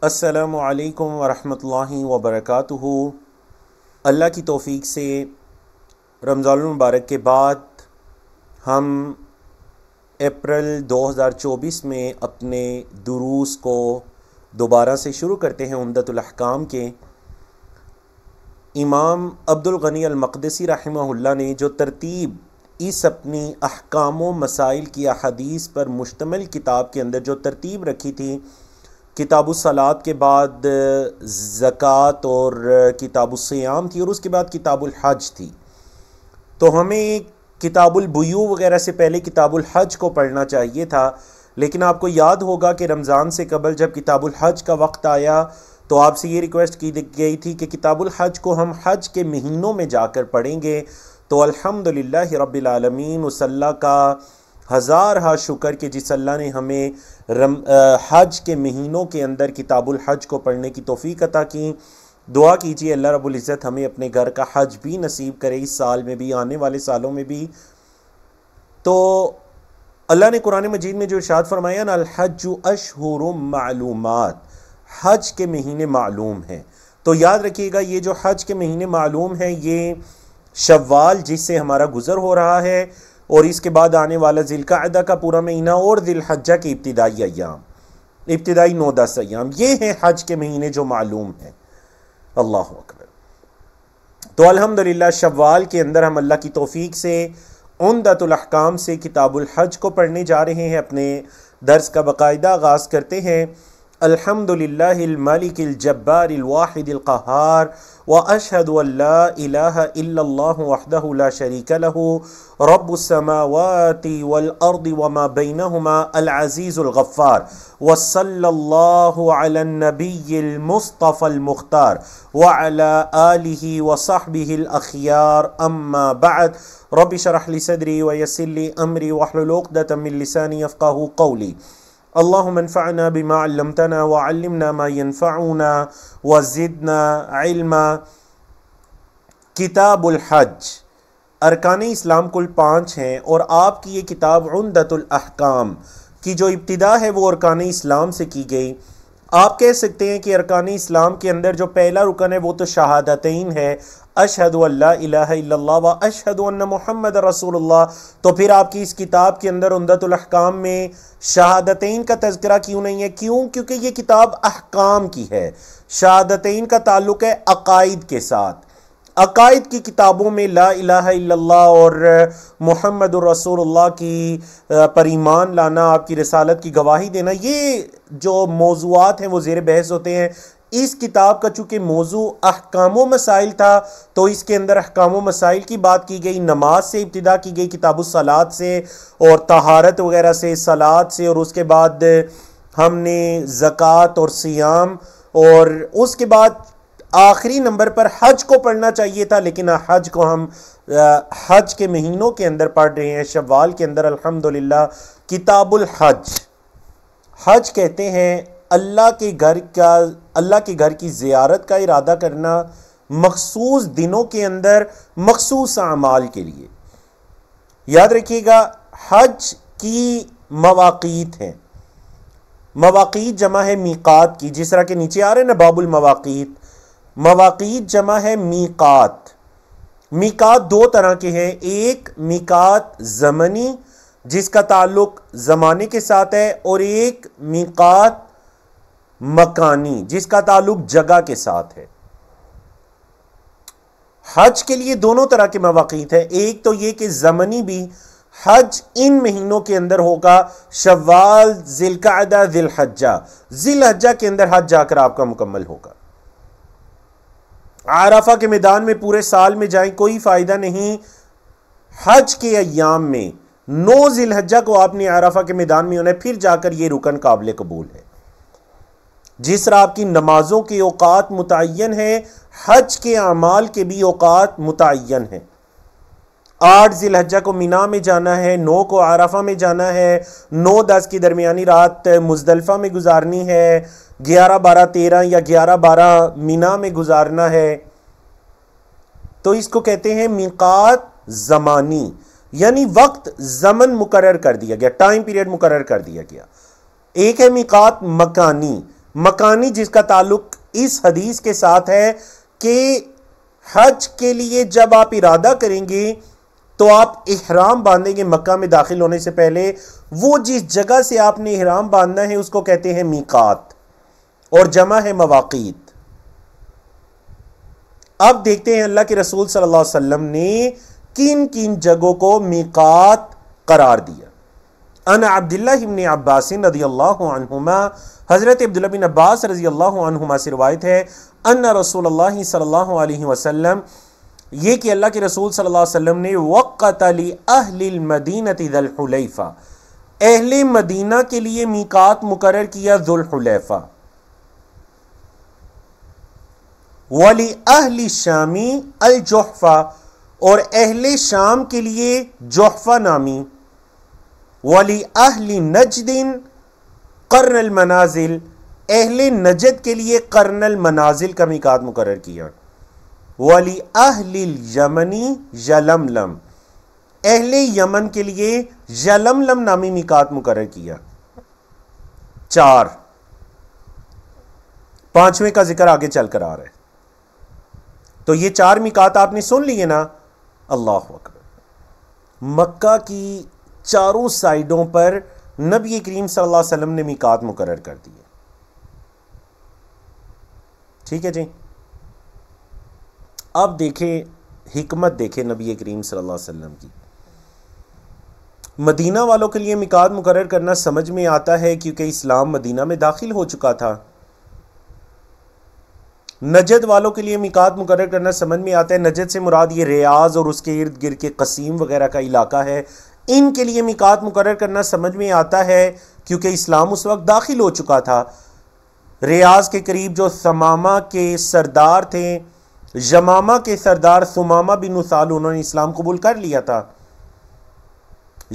अस्सलामु अलैकुम वरहमतुल्लाहि वबरकातुहू। अल्लाह की तौफ़ीक़ से रमज़ानुल मुबारक के बाद हम अप्रैल 2024 में अपने दुरूस को दोबारा से शुरू करते हैं। उम्दतुल अहकाम के इमाम अब्दुल गनी अल मक़दसी रहमहुल्लाह ने जो तरतीब इस अपनी अहकाम व मसाइल की अहादीस पर मुश्तमिल किताब के अंदर जो तरतीब रखी थी, किताबुस सलात के बाद ज़कात और किताबुस सियाम थी और उसके बाद किताबुल हज थी। तो हमें किताबुल बुयू वगैरह से पहले किताबुल हज को पढ़ना चाहिए था, लेकिन आपको याद होगा कि रमज़ान से कबल जब किताबुल हज का वक्त आया तो आपसे ये रिक्वेस्ट की गई थी कि किताबुल हज को हम हज के महीनों में जाकर पढ़ेंगे। तो अल्हम्दुलिल्लाह रब्बिल आलमीन, उस अल्लाह का हज़ार हा शुक्र कि जिस अल्लाह ने हमें हज के महीनों के अंदर किताबुल हज को पढ़ने की तौफ़ीक़ अता की। दुआ कीजिए अल्लाह रब्बुल इज़्ज़त हमें अपने घर का हज भी नसीब करे, इस साल में भी, आने वाले सालों में भी। तो अल्लाह ने कुरान मजीद में जो इरशाद फरमाया ना, अल हज्जु अशहुरुम मालूमात, हज के महीने मालूम हैं। तो याद रखिएगा, ये जो हज के महीने मालूम हैं, ये शव्वाल जिससे हमारा गुज़र हो रहा है और इसके बाद आने वाला ज़िलक़अदा का पूरा महीना और ज़िलहज्जा के इब्तिदाई अय्याम, इब्तिदाई 9-10 अय्याम, ये हैं हज के महीने जो मालूम हैं। अल्लाहु अकबर। तो अल्हम्दुलिल्लाह शव्वाल के अंदर हम अल्लाह की तौफ़ीक़ से उम्दतुल अहकाम से किताबुल हज को पढ़ने जा रहे हैं। अपने दर्स का बाकायदा आगाज़ करते हैं। अल्हम्दुलिल्लाहिल मालिकिल जब्बारिल वाहिदिल क़हार व अशहदु अल्ला इलाहा इल्लल्लाहु वहदहु ला शरीका लहू रब्बुस समावाति वल अर्दि व मा बैनहुमा अल अज़ीज़ुल गफ़्फ़ार व सल्लल्लाहु अला नबिय्यिल मुस्तफ़ल मुख्तार व अला आलिहि व सहबिहिल अख़ियार, अम्मा बअद। रब्बि शरह ली सदरी व यस्सिर ली अमरी वहलुल उक़दतम मिन लिसानी यफ़क़हू क़ौली। अल्लाहुम्मा अन्फ़अना बिमा अल्लमतना व अल्लिमना मा यनफ़अुना व ज़िदना इल्मा। किताबुल हज, अरकान इस्लाम कुल 5 हैं और आपकी ये किताब उम्दतुल अहकाम की जो इब्तिदा है वो अरकान इस्लाम से की गई। आप कह सकते हैं कि अरकान इस्लाम के अंदर जो पहला रुकन है वो तो शहादतैन है, अशहदु अल्ला इलाहा इल्लल्लाह व अशहदु अन्ना मुहम्मद रसूलुल्लाह। तो फिर आपकी इस किताब के अंदर उम्दतुल अहकाम में शहादतैन का तज़किरा क्यों नहीं है? क्योंकि ये किताब अहकाम की है। शहादतैन का ताल्लुक़ है अकाइद के साथ। अकाइद की किताबों में ला इलाहा इल्लल्लाह और मुहम्मदुर रसूलुल्लाह की पर ईमान लाना, आपकी रिसालत की गवाही देना, ये जो मौज़ूआत हैं वो ज़ेर बहस होते हैं। इस किताब का चूँकि मौजू अहकाम व मसाइल था तो इसके अंदर अहकाम व मसाइल की बात की गई। नमाज से इब्तिदा की गई, किताबुस सलात से और तहारत वगैरह से, सलात से, और उसके बाद हमने ज़कात और सियाम, और उसके बाद आखिरी नंबर पर हज को पढ़ना चाहिए था, लेकिन हज को हम हज के महीनों के अंदर पढ़ रहे हैं, शव्वाल के अंदर। अल्हम्दुलिल्लाह किताबुल हज, हज कहते हैं अल्लाह के घर की ज़ियारत का इरादा करना मखसूस दिनों के अंदर मखसूस अमाल के लिए। याद रखिएगा, हज की मवाक़ीत हैं। मवाक़ीत जमा है मीक़ात की, जिस तरह के नीचे आ रहे हैं ना बाबुल मवाक़ीत। मवाक़ीत जमा है मीक़ात। मीक़ात 2 तरह के हैं, एक मीक़ात ज़मनी जिसका ताल्लुक़ ज़माने के साथ है, और एक मीक़ात मकानी जिसका ताल्लुक़ जगह के साथ है। हज के लिए दोनों तरह के मवाक़ीत हैं। एक तो ये कि ज़मनी भी हज इन महीनों के अंदर होगा, शव्वाल, ज़िलक़अदा, ज़िलहज्जा। ज़िलहज्जा के अंदर हज जाकर आपका मुकम्मल होगा। आराफा के मैदान में पूरे साल में जाएं, कोई फ़ायदा नहीं। हज के अय्याम में 9 ज़िलहज्जा को आपने आराफा के मैदान में होना है, फिर जाकर ये रुकन काबिल कबूल है। जिस तरह आपकी नमाजों के औकात मुतय्यन है, हज के अमाल के भी औकात मुतय्यन है। 8 ज़िलहज्जा को मिना में जाना है, 9 को आराफा में जाना है, 9-10 की दरमियानी रात मुज़दलिफ़ा में गुजारनी है, 11-12-13 या 11-12 मिना में गुजारना है। तो इसको कहते हैं मीक़ात ज़मानी, यानी वक्त ज़मन मुकर्रर कर दिया गया, टाइम पीरियड मुकर्रर कर दिया गया। एक है मीक़ात मकानी, मकानी जिसका ताल्लुक इस हदीस के साथ है कि हज के लिए जब आप इरादा करेंगे तो आप इहराम बांधेंगे मक्का में दाखिल होने से पहले। वो जिस जगह से आपने इहराम बांधना है उसको कहते हैं मीकात, और जमा है मवाकीत। अब देखते हैं अल्लाह के रसूल सल्लल्लाहु अलैहि वसल्लम ने किन किन जगहों को मीकात करार दिया। अन अब्दुल्लाह इब्न अब्बास रज़ियल्लाहु अन्हुमा, हजरत अब्दुल्लाह बिन अब्बास रज़ियल्लाहु अन्हुमा से रिवायत है, अन्ना रसूलुल्लाह सल्लल्लाहु अलैहि वसल्लम, ये कि अल्लाह के रसूल सल्लल्लाहु अलैहि वसल्लम ने वक़्त लि अहलिल मदीनति ज़ुल हुलैफा, अहले मदीना के लिए मीकात मुकर्रर किया ज़ुल हुलैफा। वली अहली शामी अल जुहफा, और अहले शाम के लिए जुहफा नामी। वली अहली नजदिन कर्नल मनाजिल, अहले नजद के लिए कर्नल मनाजिल का मीकात मुकर्रर किया। वली अहलिल यमनी यलमलम, अहले यमन के लिए यलमलम नामी मीकात मुकर्रर किया। 4, 5वें का जिक्र आगे चलकर आ रहा है। तो ये 4 मीकात आपने सुन लिए ना। अल्लाह अकबर। मक्का की चारों साइडों पर नबी करीम सल्लल्लाहु अलैहि वसल्लम ने मीकात मुकर्रर कर दिए। ठीक है जी। अब देखें हिकमत, देखें नबी करीम सल्लल्लाहु अलैहि वसल्लम की। मदीना वालों के लिए मीकात मुकर्रर करना समझ में आता है क्योंकि इस्लाम मदीना में दाखिल हो चुका था। नजद वालों के लिए मीकात मुकर्रर करना समझ में आता है। नजद से मुराद ये रियाज और उसके इर्द गिर्द के कसीम वगैरह का इलाका है। इनके लिए मीकात मुकर्रर करना समझ में आता है क्योंकि इस्लाम उस वक्त दाखिल हो चुका था। रियाज के करीब जो समामा के सरदार थे, यमामा के सरदार सुमामा बिन उसाल, उन्होंने इस्लाम कबूल कर लिया था।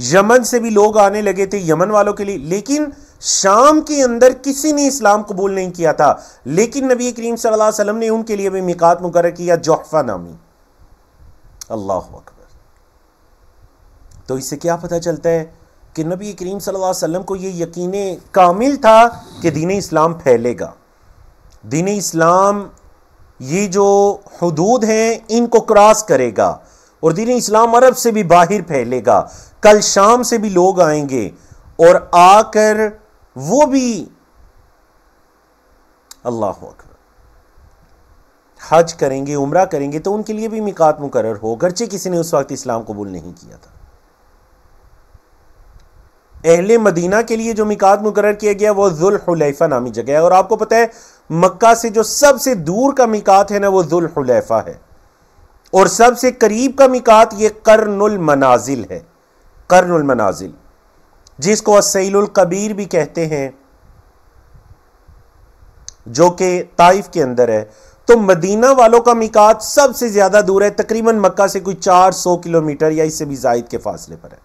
यमन से भी लोग आने लगे थे यमन वालों के लिए, लेकिन शाम के अंदर किसी ने इस्लाम कबूल नहीं किया था। लेकिन नबी करीम सल्लल्लाहु अलैहि वसल्लम ने उनके लिए भी मीकात मुकर्रर किया, जुहफा नामी। अल्लाह अकबर। तो इससे क्या पता चलता है कि नबी करीम सल्लल्लाहु अलैहि वसल्लम को यह यकीने कामिल था कि दीन इस्लाम फैलेगा। दीन इस्लाम ये जो हुदूद हैं इनको क्रॉस करेगा और दीन इस्लाम अरब से भी बाहर फैलेगा। कल शाम से भी लोग आएंगे और आकर वो भी अल्लाह अकबर हज करेंगे, उम्रा करेंगे, तो उनके लिए भी मीकात मुकर्रर हो, गर्चे किसी ने उस वक्त इस्लाम कबूल नहीं किया था। अहले मदीना के लिए जो मीकात मुकर्रर किया गया वो ज़ुल हुलैफा नामी जगह है। और आपको पता है मक्का से जो सबसे दूर का मीकात है ना वो ज़ुल हुलैफा है, और सबसे करीब का मीकात ये कर्नुल मनाजिल है। कर्नुल मनाजिल जिसको अस्सैलुल कबीर भी कहते हैं, जो कि ताइफ के अंदर है। तो मदीना वालों का मीकात सबसे ज्यादा दूर है, तकरीबन मक्का से कोई 400 किलोमीटर या इससे भी जायद के फासले पर है।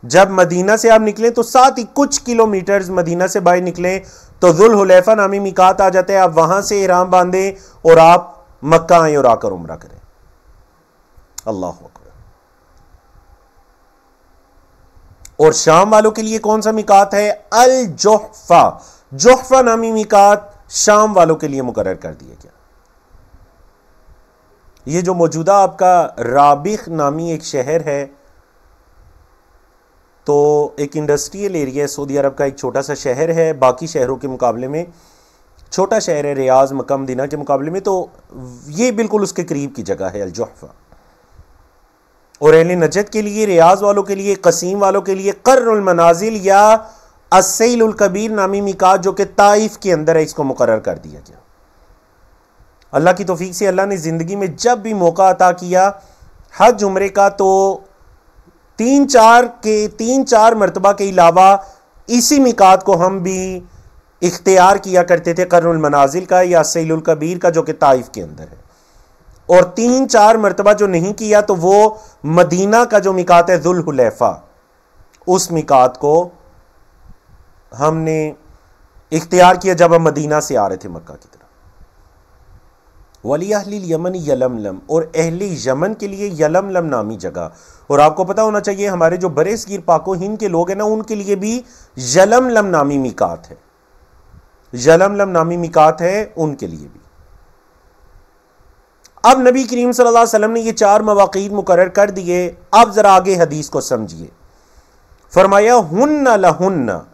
जब मदीना से आप निकलें तो साथ ही कुछ किलोमीटर मदीना से बाहर निकलें तो ज़ुल हुलैफा नामी मीकात आ जाता है। आप वहां से इहराम बांधें और आप मक्का आए और आकर उम्रा करें। अल्लाह अकबर। और शाम वालों के लिए कौन सा मीकात है? अल जुहफा। जुहफा नामी मीकात शाम वालों के लिए मुकर्रर कर दिया गया। ये जो मौजूदा आपका राबिख नामी एक शहर है, तो एक इंडस्ट्रियल एरिया है, सऊदी अरब का एक छोटा सा शहर है, बाकी शहरों के मुकाबले में छोटा शहर है, रियाज मक्का मदीना के मुकाबले में। तो ये बिल्कुल उसके करीब की जगह है अल जुहफा। और अहले नजद के लिए, रियाज वालों के लिए, कसीम वालों के लिए कर्नुल मनाजिल या अस्सैलुल कबीर नामी मीकात जो कि ताइफ के अंदर है, इसको मुकर्रर कर दिया गया। अल्लाह की तौफीक से अल्लाह ने ज़िंदगी में जब भी मौका अता किया हज उम्रे का, तो 3-4 मरतबा के अलावा इसी मीकात को हम भी इख्तियार किया करते थे, कर्नुल मनाजिल का या अस्सैलुल कबीर का जो कि ताइफ के अंदर है। और 3-4 मरतबा जो नहीं किया तो वो मदीना का जो मीकात है ज़ुल हुलैफा, उस मीकात को हमने इख्तियार किया जब हम मदीना से आ रहे थे मक्का की तरफ। वली अहलिल यमन यलमलम, और अहले यमन के लिए यलमलम नामी जगह। और आपको पता होना चाहिए हमारे जो बरे सगीर पाको हिंद के लोग हैं ना, उनके लिए भी यलमलम नामी मीकात है। यलमलम नामी मिकात है उनके लिए भी। अब नबी करीम सल्लल्लाहु अलैहि वसल्लम ने ये 4 मवाक़ीत मुकर्रर कर दिए। अब जरा आगे हदीस को समझिए। फरमाया हुन्ना लहुन्ना,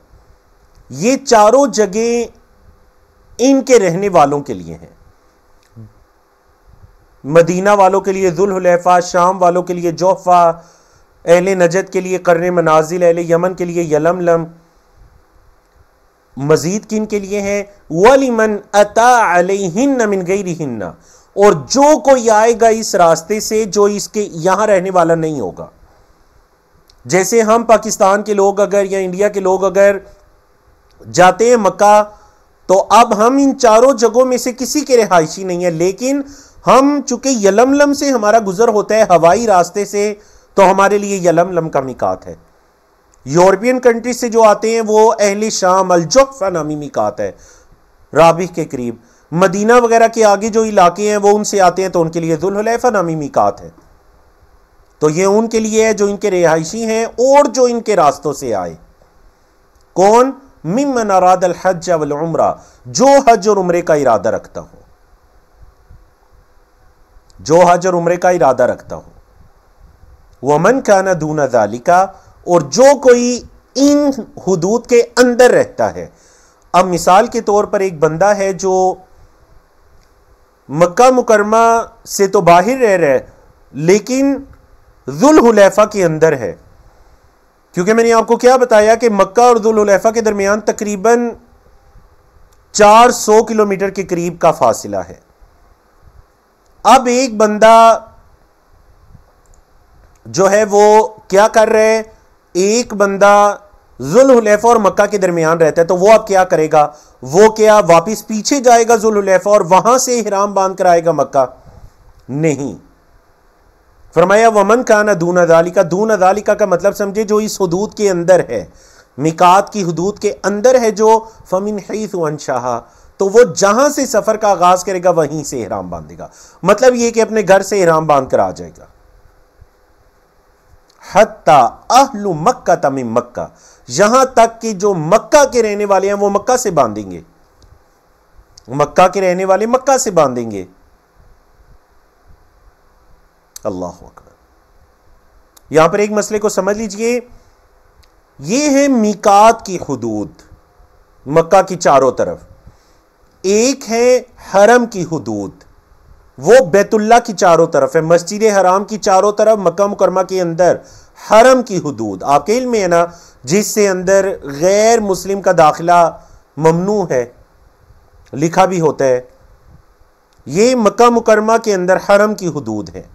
ये चारों जगह इनके रहने वालों के लिए हैं। मदीना वालों के लिए जुल्हुलैफा, शाम वालों के लिए जोहफा, अहले नजद के लिए कर्ने मनाजिल, अहले यमन के लिए यलमलम। मजीद किन के लिए है? वलिमन अता अलैहिन्ना मिन गैरिहिन्ना, और जो कोई आएगा इस रास्ते से जो इसके यहां रहने वाला नहीं होगा। जैसे हम पाकिस्तान के लोग अगर या इंडिया के लोग अगर जाते हैं मक्का, तो अब हम इन चारों जगहों में से किसी के रिहायशी नहीं है, लेकिन हम चूंकि यलमलम से हमारा गुजर होता है हवाई रास्ते से, तो हमारे लिए यलमलम का मिकात है। यूरोपियन कंट्री से जो आते हैं वो अहले शाम अल जुहफा नामी मिकात है, राबिह के करीब। मदीना वगैरह के आगे जो इलाके हैं वो उनसे आते हैं, तो उनके लिए जुल्हुलैफा नामी मिकात है। तो ये उनके लिए है जो इनके रिहायशी हैं और जो इनके रास्तों से आए। कौन? मिम्मन अरादल हज वल उम्रा, जो हज और उम्रे का इरादा रखता हो, जो हज और उम्रे का इरादा रखता हो। वमन काना दूना ज़ालिका, और जो कोई इन हुदूद के अंदर रहता है। अब मिसाल के तौर पर एक बंदा है जो मक्का मुकरमा से तो बाहर रह रहा है, लेकिन जुल्हुलैफा के अंदर है। क्योंकि मैंने आपको क्या बताया कि मक्का और जुल्हुलैफा के दरमियान तकरीबन 400 किलोमीटर के करीब का फासिला है। अब एक बंदा जो है वो क्या कर रहा है? एक बंदा जुल्हुलैफा और मक्का के दरमियान रहता है, तो वो अब क्या करेगा? वो क्या वापिस पीछे जाएगा जुल्हुलैफा और वहां से इहराम बांध कर आएगा मक्का? नहीं। फरमाया वमन काना दूना ज़ालिका, दूना ज़ालिका का मतलब समझे जो इस हुदूद के अंदर है, मिकात की हुदूद के अंदर है, जो फमिन हैसु अनशाहा, तो वो जहां से सफर का आगाज करेगा वहीं से इहराम बांधेगा। मतलब ये कि अपने घर से इहराम बांध कर आ जाएगा। हत्ता अहलु मक्का तमिम मक्का, यहां तक कि जो मक्का के रहने वाले हैं वो मक्का से बांधेंगे, मक्का के रहने वाले मक्का से बांधेंगे। अल्लाह अकबर। यहां पर एक मसले को समझ लीजिए, ये है मीकात की हुदूद मक्का की चारों तरफ। एक है हरम की हुदूद, वो बैतुल्लाह की चारों तरफ है, मस्जिद हराम की चारों तरफ मक्का मुकरमा के अंदर हरम की हुदूद। आपके इल्म में है ना, जिससे अंदर गैर मुस्लिम का दाखिला ममनू है, लिखा भी होता है। ये मक्का मुकरमा के अंदर हरम की हुदूद है।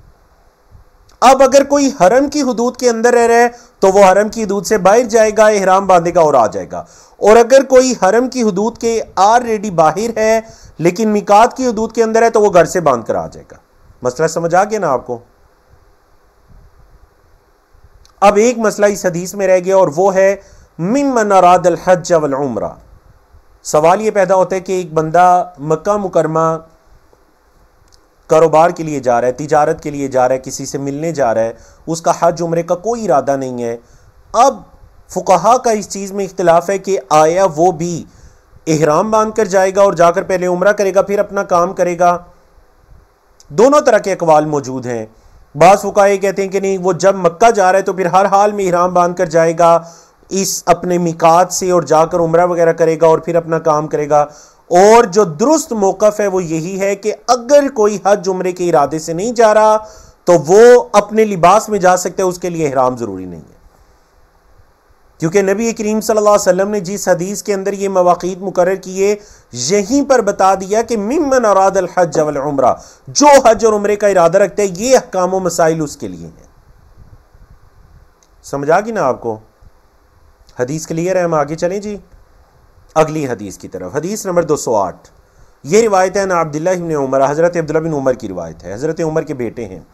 अब अगर कोई हरम की हुदूद के अंदर रह रहा है तो वो हरम की हुदूद से बाहर जाएगा, इहराम बांधेगा और आ जाएगा। और अगर कोई हरम की हुदूद के ऑलरेडी बाहर है लेकिन मिकात की हुदूद के अंदर है, तो वो घर से बांध कर आ जाएगा। मसला समझ आ गया ना आपको? अब एक मसला इस हदीस में रह गया और वो है मिम्मन अरादल हज वल उम्रा। सवाल ये पैदा होता है कि एक बंदा मक्का मुकरमा कारोबार के लिए जा रहा है, तिजारत के लिए जा रहा है, किसी से मिलने जा रहा है, उसका हज उम्रे का कोई इरादा नहीं है। अब फुकहा का इस चीज़ में इख्तिलाफ है कि आया वो भी इहराम बांध कर जाएगा और जाकर पहले उम्रा करेगा फिर अपना काम करेगा। दोनों तरह के अकवाल मौजूद हैं। बाज़ फुकहा ये कहते हैं कि नहीं, वो जब मक्का जा रहा है तो फिर हर हाल में इहराम बांध कर जाएगा इस अपने मिकात से और जाकर उम्रा वगैरह करेगा और फिर अपना काम करेगा। और जो दुरुस्त मौक़िफ़ है वो यही है कि अगर कोई हज उम्रे के इरादे से नहीं जा रहा तो वो अपने लिबास में जा सकता है, उसके लिए इहराम ज़रूरी नहीं है। क्योंकि नबी करीम सल्लल्लाहु अलैहि वसल्लम ने जिस हदीस के अंदर ये मवाक़ीत मुकर्रर किए, यहीं पर बता दिया कि मिम्मन अरादल हज वल उम्रा, जो हज और उम्रे का इरादा रखते हैं ये अहकाम व मसाइल उसके लिए हैं। समझ आ गई ना आपको? हदीस क्लियर है? हम आगे चलें जी अगली हदीस की तरफ। हदीस नंबर 208। ये रिवायत है ना अब्दुल्लाह इब्न उमर, हज़रत अब्दुल्लाह बिन उमर की रिवायत है, हज़रत उमर के बेटे हैं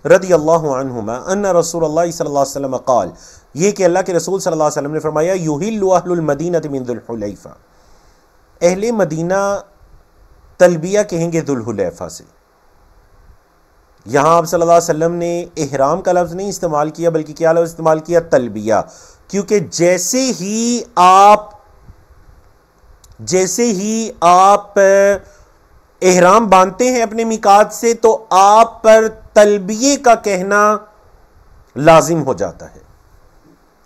रदियल्लाहु अन्हुमा, अन्ना रसूलुल्लाह सल्लल्लाहु अलैहि वसल्लम क़ाल, ये कि अल्लाह के रसूल सल्लल्लाहु अलैहि वसल्लम ने फरमाया, युहिल्लु अहलुल मदीनति मिन जुल्हुलैफा, अहले मदीना तलबिया कहेंगे जुल्हुलैफा से। यहाँ आप सल्लल्लाहु अलैहि वसल्लम ने इहराम का लफ्ज़ नहीं इस्तेमाल किया, बल्कि क्या लफ्ज़ इस्तेमाल किया? तलबिया। क्योंकि जैसे ही आप जैसे ही आप एहराम बांधते हैं अपने मिकात से तो आप पर तलबिये का कहना लाजिम हो जाता है।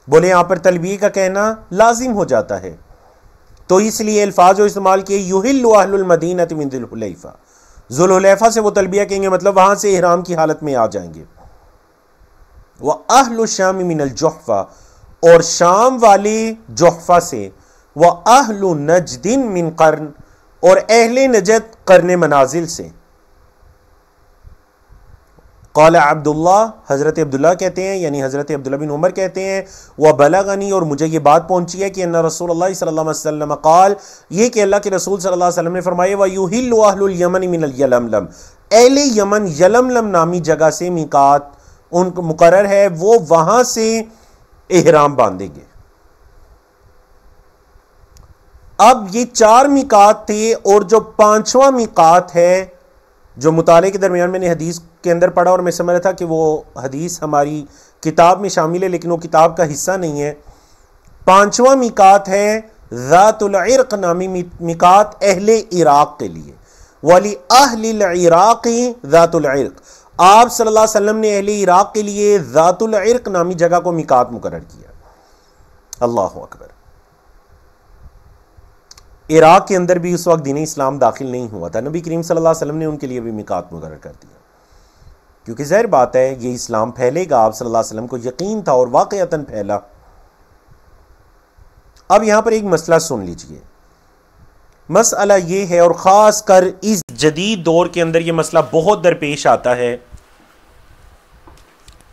बोले यहां पर तलबिये का कहना लाजिम हो जाता है, तो इसलिए अल्फाज जो इस्तेमाल किए युहिल्लु अहलुल मदीनति मिन जुल्हुलैफा, जुल्हुलैफा से वो तलबिया कहेंगे, मतलब वहां से एहराम की हालत में आ जाएंगे। वह अहलु शाम मिनल जुहफा, और शाम वाले जुहफा से, वह अहलु नजदिन मिन कर्न, और अहले नजद कर्ने मनाजिल से। क़ाला अब्दुल्ला, हज़रत अब्दुल्ला कहते हैं, यानी हज़रत अब्दुल्ला बिन उमर कहते हैं, वह बलगनी, और मुझे ये बात पहुंची है कि अन्ना रसूलुल्लाह सल्लल्लाहु अलैहि वसल्लम क़ाल, ये कि अल्लाह के रसूल सल्लल्लाहु अलैहि वसल्लम ने फरमाया, व युहिल्लु अहलुल यमन मिनल यलमलम, अहले यमन यलमलम नामी जगह से मिकात उनको मुकर्रर है, वो वहां से एहराम बांधेंगे। अब ये 4 मिकात थे, और जो 5वां मिकात है, जो मुताले के दरमियान मैंने हदीस के अंदर पढ़ा और मैं समझ रहा था कि वो हदीस हमारी किताब में शामिल है, लेकिन वो किताब का हिस्सा नहीं है। 5वां मिकात है ज़ातुल इर्क़ नामी मिकात अहले इराक़ के लिए, वली अहलिल इराक़ी ज़ातुल इर्क़, आप सल्लल्लाहु अलैहि वसल्लम ने अहले इराक़ के लिए ज़ातुल इर्क़ नामी जगह को मिकात मुकर्रर किया। अल्लाहु अकबर। इराक़ के अंदर भी उस वक्त दीन इस्लाम दाखिल नहीं हुआ था, नबी करीम सल्लल्लाहु अलैहि वसल्लम ने उनके लिए भी मिकात मुकर्रर कर दिया, क्योंकि ज़ाहिर बात है ये इस्लाम फैलेगा, आप सल्लल्लाहु अलैहि वसल्लम को यकीन था और वाक़अतन फैला। अब यहां पर एक मसला सुन लीजिए, मसला ये है, और ख़ास कर इस जदीद दौर के अंदर ये मसला बहुत दरपेश आता है।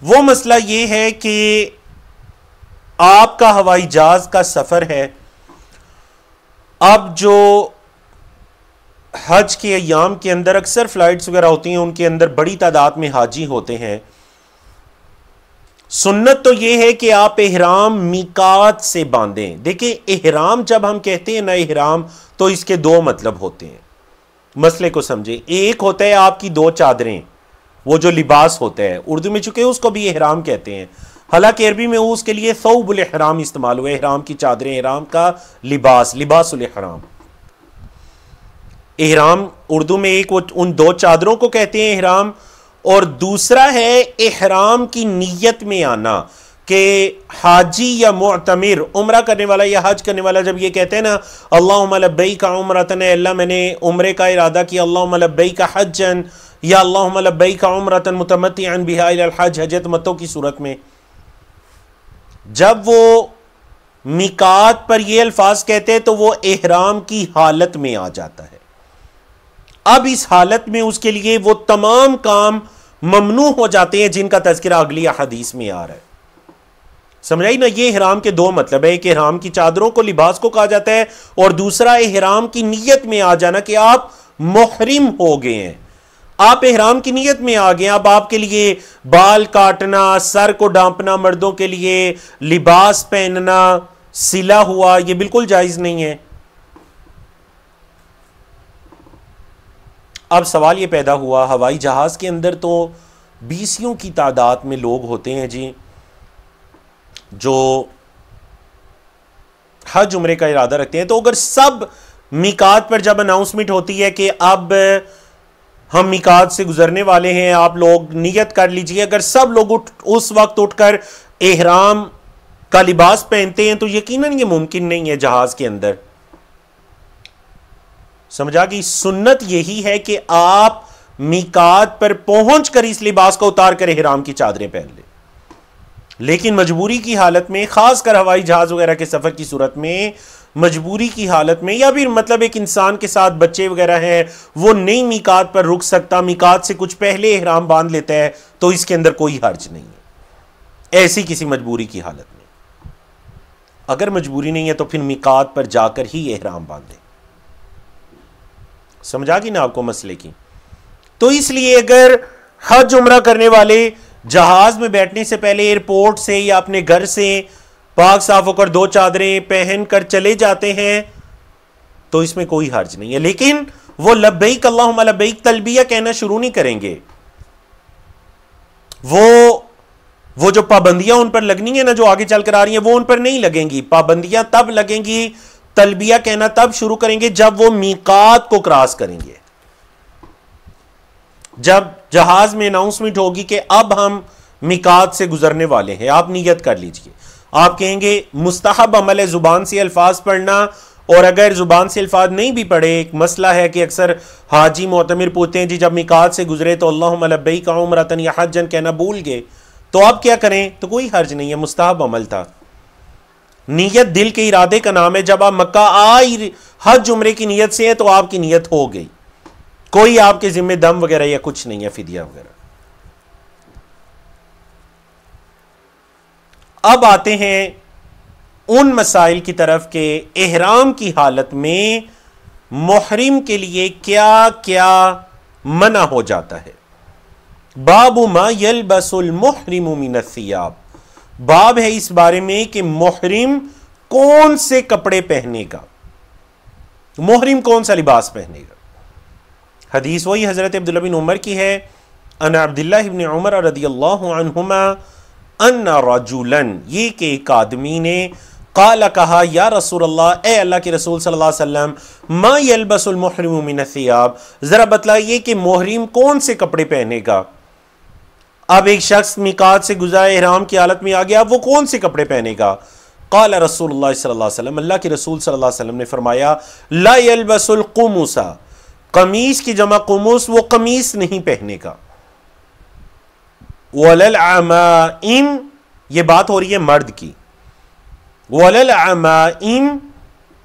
वो मसला ये है कि आपका हवाई जहाज का सफ़र है, अब जो हज के अय्याम के अंदर अक्सर फ्लाइट्स वगैरह होती हैं, उनके अंदर बड़ी तादाद में हाजी होते हैं। सुन्नत तो यह है कि आप एहराम मिकात से बांधें। देखिए, एहराम जब हम कहते हैं ना एहराम, तो इसके 2 मतलब होते हैं, मसले को समझे। एक होता है आपकी 2 चादरें, वो जो लिबास होता है, उर्दू में चूंकि उसको भी एहराम कहते हैं, हालांकि अरबी में उसके लिए सौबुल एहराम इस्तेमाल हुआ, एहराम की चादरें, एहराम का लिबास, लिबासुल एहराम। एहराम उर्दू में एक वो उन 2 चादरों को कहते हैं एहराम, और दूसरा है एहराम की नीयत में आना, कि हाजी या मुअतमिर, उम्रा करने वाला या हज करने वाला जब ये कहते हैं ना अल्लाहुम्मा लब्बैका उम्रतन, अल्लाह मैंने उम्रे का इरादा किया, अल्लाहुम्मा लब्बैका हज्जन, या अल्लाहुम्मा लब्बैका उम्रतन मुतमत्तिअन बिहा इलल हज, हज तमत्तु की सूरत में जब वो मिकात पर ये अल्फाज कहते हैं तो वो एहराम की हालत में आ जाता है। अब इस हालत में उसके लिए वो तमाम काम ममनू हो जाते हैं जिनका तज़किरा अगली हदीस में आ रहा है। समझ आई ना? ये एहराम के 2 मतलब है, एक एहराम की चादरों को, लिबास को कहा जाता है, और दूसरा एहराम की नीयत में आ जाना कि आप मुहरिम हो गए हैं, आप एहराम की नीयत में आ गए। अब आपके लिए बाल काटना, सर को डांपना, मर्दों के लिए लिबास पहनना सिला हुआ, यह बिल्कुल जायज नहीं है। अब सवाल यह पैदा हुआ, हवाई जहाज के अंदर तो 20 की तादाद में लोग होते हैं जी, जो हज उम्रे का इरादा रखते हैं, तो अगर सब मिकात पर जब अनाउंसमेंट होती है कि अब हम मिकात से गुजरने वाले हैं, आप लोग नियत कर लीजिए, अगर सब लोग उस वक्त उठकर एहराम का लिबास पहनते हैं तो यकीनन ये मुमकिन नहीं है जहाज के अंदर। समझा कि सुन्नत यही है कि आप मिकात पर पहुंचकर इस लिबास को उतार कर एहराम की चादरें पहन लें, लेकिन मजबूरी की हालत में, खासकर हवाई जहाज वगैरह के सफर की सूरत में, मजबूरी की हालत में, या फिर मतलब एक इंसान के साथ बच्चे वगैरह हैं, वो नहीं मिकात पर रुक सकता, मिकात से कुछ पहले एहराम बांध लेता है, तो इसके अंदर कोई हर्ज नहीं है ऐसी किसी मजबूरी की हालत में। अगर मजबूरी नहीं है तो फिर मिकात पर जाकर ही एहराम बांधे। समझा कि ना आपको मसले की? तो इसलिए अगर हज उम्रा करने वाले जहाज में बैठने से पहले एयरपोर्ट से या अपने घर से पाक साफ होकर 2 चादरें पहन कर चले जाते हैं तो इसमें कोई हर्ज नहीं है, लेकिन वो लब्बैक अल्लाहुम्मा लब्बैक तलबिया कहना शुरू नहीं करेंगे। वो जो पाबंदियां उन पर लगनी है ना, जो आगे चलकर आ रही हैं, वो उन पर नहीं लगेंगी। पाबंदियां तब लगेंगी तलबिया कहना तब शुरू करेंगे जब वो मीकात को क्रॉस करेंगे, जब जहाज में अनाउंसमेंट होगी कि अब हम मीकात से गुजरने वाले हैं। आप नियत कर लीजिए। आप कहेंगे मुस्तहब अमल है जुबान से अल्फाज पढ़ना, और अगर जुबान से अल्फाज नहीं भी पढ़े, एक मसला है कि अक्सर हाजी मोतमिर पूछते हैं जी जब मिकात से गुजरे तो अल्लाहुम्मा लब्बैक उम्रतन या हज्जन कहना भूल गए तो आप क्या करें? तो कोई हर्ज नहीं है, मुस्तहब अमल था। नीयत दिल के इरादे का नाम है। जब आप मक्का आई हज उम्रे की नीयत से है तो आपकी नीयत हो गई, कोई आपके जिम्मे दम वगैरह या कुछ नहीं है, फिदिया वगैरह। अब आते हैं उन मसाइल की तरफ के एहराम की हालत में मुहरिम के लिए क्या क्या मना हो जाता है। बाबु मा यलबसुल मुहरिमु मिनस्सियाब, बाब है इस बारे में कि मुहरिम कौन से कपड़े पहनेगा, मुहरिम कौन सा लिबास पहनेगा। हदीस वही हजरत अब्दुल्लाह बिन उमर की है, अन अब्दुल्लाह इब्न उमर रदियल्लाहु अन्हुमा अन्ना रजुलन, ये कि एक आदमी ने काला कहा या रसूलल्लाह, ए अल्लाह के रसूल सल्लल्लाहु अलैहि वसल्लम, मा यलबसुल मुहरिमु मिनस्सियाब, जरा बतलाइए कि मुहरिम कौन से कपड़े पहनेगा। अब एक शख्स मिकात से गुजरा इहराम की हालत में आ गया, वो कौन से कपड़े पहनेगा। काला रसूलुल्लाह सल्लल्लाहु अलैहि वसल्लम, अल्लाह के रसूल सल्लल्लाहु अलैहि वसल्लम ने फरमाया ला यलबसुल कुमुसा, कमीज की जमा कुमुस, वो कमीज नहीं पहनेगा। वलल अमाइन, ये बात हो रही है मर्द की। वलल अमाइन,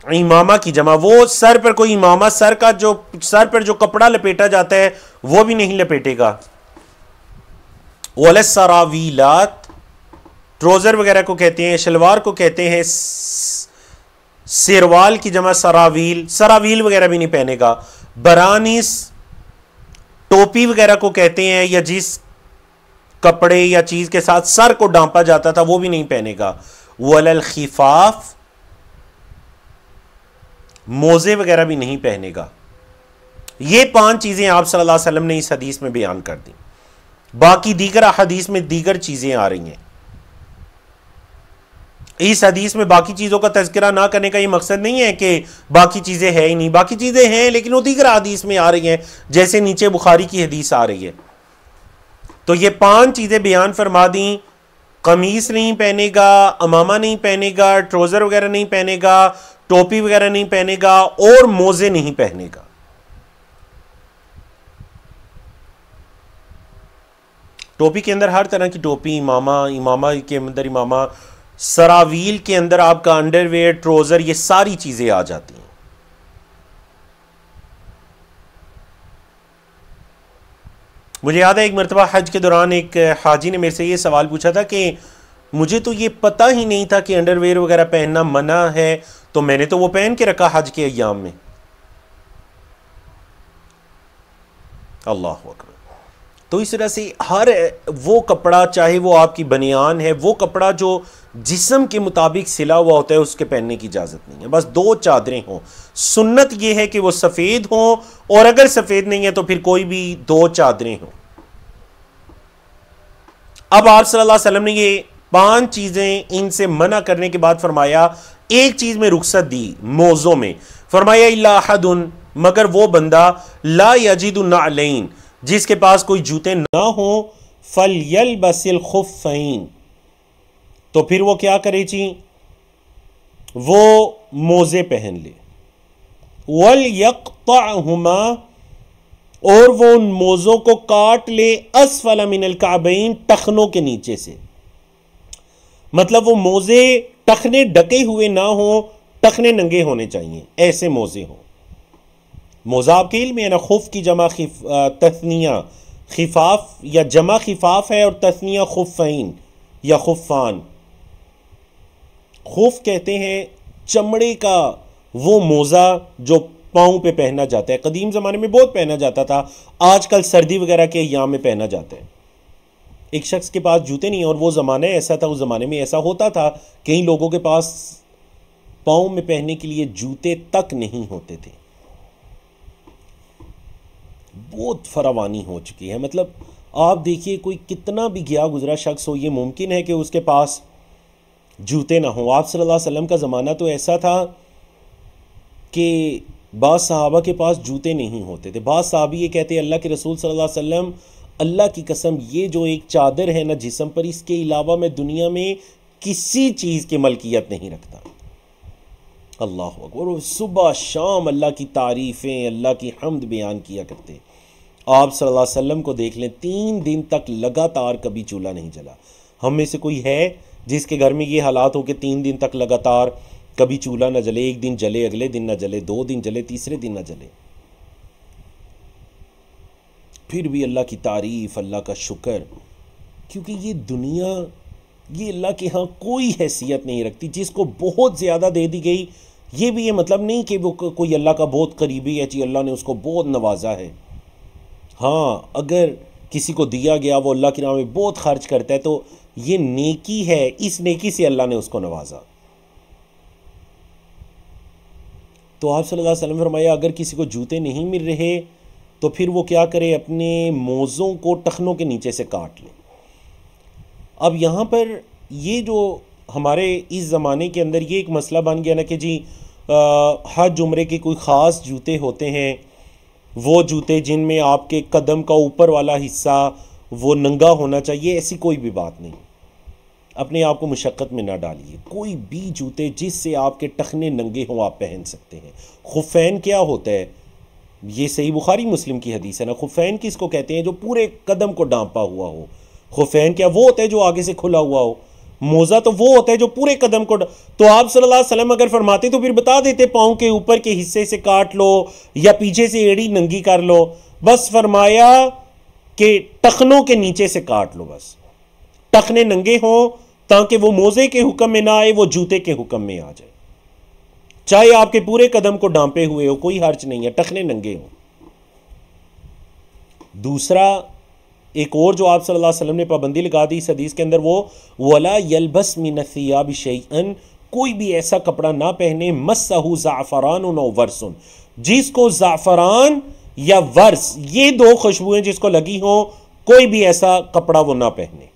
इमामा की जमा, वो सर पर कोई इमामा, सर पर जो कपड़ा लपेटा जाता है वो भी नहीं लपेटेगा। वल सरावीलात, ट्रोजर वगैरह को कहते हैं, शलवार को कहते हैं सिरवाल की जमा सरावील, सरावील वगैरह भी नहीं पहनेगा। बरानिस, टोपी वगैरह को कहते हैं, या जिस कपड़े या चीज के साथ सर को ढांपा जाता था वो भी नहीं पहनेगा। वलल खिफाफ, मोजे वगैरह भी नहीं पहनेगा। ये 5 चीजें आप सल्लल्लाहु अलैहि वसल्लम ने इस हदीस में बयान कर दी। बाकी दीगर हदीस में दीगर चीजें आ रही हैं। इस हदीस में बाकी चीजों का तज़किरा ना करने का ये मकसद नहीं है कि बाकी चीजें हैं ही नहीं, बाकी चीजें हैं लेकिन वो दीगर हदीस में आ रही हैं, जैसे नीचे बुखारी की हदीस आ रही है। तो ये 5 चीजें बयान फरमा दी, कमीज नहीं पहनेगा, अमामा नहीं पहनेगा, ट्रोजर वगैरह नहीं पहनेगा, टोपी वगैरह नहीं पहनेगा, और मोजे नहीं पहनेगा। टोपी के अंदर हर तरह की टोपी, इमामा के अंदर इमामा, सरावील के अंदर आपका अंडरवेयर, ट्रोजर, ये सारी चीजें आ जाती हैं। मुझे याद है एक मरतबा हज के दौरान एक हाजी ने मेरे से ये सवाल पूछा था कि मुझे तो ये पता ही नहीं था कि अंडरवेयर वगैरह पहनना मना है, तो मैंने तो वो पहन के रखा हज के अय्याम में। अल्लाह अकबर। तो इस तरह से हर वो कपड़ा, चाहे वो आपकी बनियान है, वो कपड़ा जो जिस्म के मुताबिक सिला हुआ होता है उसके पहनने की इजाज़त नहीं है। बस 2 चादरें हों। सुन्नत ये है कि वो सफ़ेद हों, और अगर सफ़ेद नहीं है तो फिर कोई भी 2 चादरें हों। अब आप सल्लल्लाहु अलैहि वसल्लम ने ये 5 चीज़ें इनसे मना करने के बाद फरमाया, एक चीज़ में रुखसत दी मौज़ों में, फरमाया इल्ला अहदुन, मगर वो बंदा ला यजिदु नअलैन, जिसके पास कोई जूते ना हो, फलयलबसिल खुफ़ैन, तो फिर वो क्या करे जी, वो मोजे पहन ले। वल यक़तअहुमा, और वो उन मोजों को काट ले, अस्फल मिनल काबैन, टखनों के नीचे से। मतलब वो मोजे टखने ढके हुए ना हो, टखने नंगे होने चाहिए, ऐसे मोजे हो। मोजा आपके इल्म में है ना, खुफ की जमा तस्निया खिफाफ, या जमा खिफाफ है और तस्निया खुफ़ैन या खुफ़ान। खुफ कहते हैं चमड़े का वो मोजा जो पाँव पे पहना जाता है, कदीम ज़माने में बहुत पहना जाता था, आजकल सर्दी वगैरह के अय्याम में पहना जाता है। एक शख्स के पास जूते नहीं, और वो ज़माना ऐसा था, उस ज़माने में ऐसा होता था, कई लोगों के पास पाँव में पहनने के लिए जूते तक नहीं होते थे। बहुत फरावानी हो चुकी है। मतलब आप देखिए, कोई कितना भी गया गुजरा शख्स हो, ये मुमकिन है कि उसके पास जूते ना हो। आप सल्लल्लाहु अलैहि वसल्लम का ज़माना तो ऐसा था कि बाज़ सहाबा के पास जूते नहीं होते थे। बाज़ सहाबी ये कहते हैं अल्लाह के रसूल सल्लल्लाहु अलैहि वसल्लम, अल्लाह की कसम ये जो एक चादर है ना जिस्म पर, इसके अलावा मैं दुनिया में किसी चीज़ की मलकियत नहीं रखता। अल्लाह अकबर। सुबह शाम अल्लाह की तारीफ़ें, अल्लाह की हम्द बयान किया करते। आप सल्लल्लाहु अलैहि वसल्लम को देख लें, 3 दिन तक लगातार कभी चूल्हा नहीं जला। हम में से कोई है जिसके घर में ये हालात हो कि 3 दिन तक लगातार कभी चूल्हा ना जले? एक दिन जले, अगले दिन ना जले, 2 दिन जले, तीसरे दिन ना जले। फिर भी अल्लाह की तारीफ़, अल्लाह का शुक्र, क्योंकि ये दुनिया, ये अल्लाह के यहाँ कोई हैसियत नहीं रखती। जिसको बहुत ज़्यादा दे दी गई, ये भी ये मतलब नहीं कि वो कोई अल्लाह का बहुत करीबी है, जी अल्लाह ने उसको बहुत नवाजा है। हाँ, अगर किसी को दिया गया, वो अल्लाह के नाम में बहुत खर्च करता है, तो ये नेकी है, इस नेकी से अल्लाह ने उसको नवाजा। तो आप सल्लल्लाहु अलैहि वसल्लम फरमाया, अगर किसी को जूते नहीं मिल रहे तो फिर वो क्या करे? अपने मोज़ों को टखनों के नीचे से काट ले। अब यहाँ पर ये जो हमारे इस ज़माने के अंदर ये एक मसला बन गया ना कि जी हज उम्रे के कोई ख़ास जूते होते हैं, वो जूते जिनमें आपके कदम का ऊपर वाला हिस्सा वो नंगा होना चाहिए। ऐसी कोई भी बात नहीं, अपने आप को मुशक्क़त में ना डालिए। कोई भी जूते जिससे आपके टखने नंगे हों आप पहन सकते हैं। खुफ़ैन क्या होता है? ये सही बुखारी मुस्लिम की हदीस है ना। खुफ़ैन किसको कहते हैं? जो पूरे कदम को ढांपा हुआ हो। खुफ़ैन क्या वो होता है जो आगे से खुला हुआ हो? मोज़ा तो वो होता है जो पूरे कदम को तो आप सल्लल्लाहु अलैहि वसल्लम अगर फरमाते तो फिर बता देते, पाँव के ऊपर के हिस्से से काट लो या पीछे से एड़ी नंगी कर लो। बस फरमाया कि टखनों के नीचे से काट लो, बस टखने नंगे हों, ताकि वो मोज़े के हुक्म में ना आए, वो जूते के हुक्म में आ जाए। चाहे आपके पूरे कदम को डांपे हुए हो, कोई हर्ज नहीं है, टखने नंगे हो। दूसरा, एक और जो आप सल्लल्लाहु अलैहि वसल्लम ने पाबंदी लगा दी इस हदीस के अंदर, वो वला यलबस मिन थियाबि शैअन, कोई भी ऐसा कपड़ा ना पहने मस्सहु ज़अफ़रान व वर्सुन, जिसको ज़अफ़रान या वर्स, ये 2 खुशबुएं जिसको लगी हो, कोई भी ऐसा कपड़ा वो ना पहने।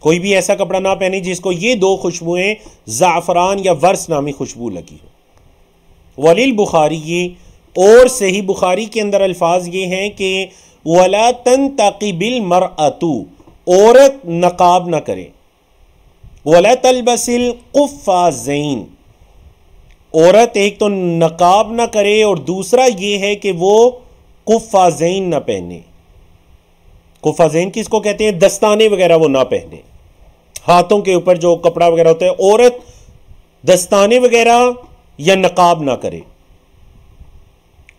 कोई भी ऐसा कपड़ा ना पहने जिसको ये 2 खुशबुएं ज़ाफ़रान या वर्स नामी खुशबू लगी हो। वलील बुखारी, ये और सही बुखारी के अंदर अल्फाज ये हैं कि वला तंतक़िबिल मरअतु, औरत नकाब ना करे। वला तलबसिल क़ुफ़्फ़ाज़ैन, औरत एक तो नकाब ना करे और दूसरा ये है कि वो क़ुफ़्फ़ाज़ैन ना पहने। क़ुफ़्फ़ाज़ैन किसको कहते हैं? दस्ताने वगैरह वो ना पहने, हाथों के ऊपर जो कपड़ा वगैरह होता है, औरत दस्ताने वगैरह या नकाब ना करे।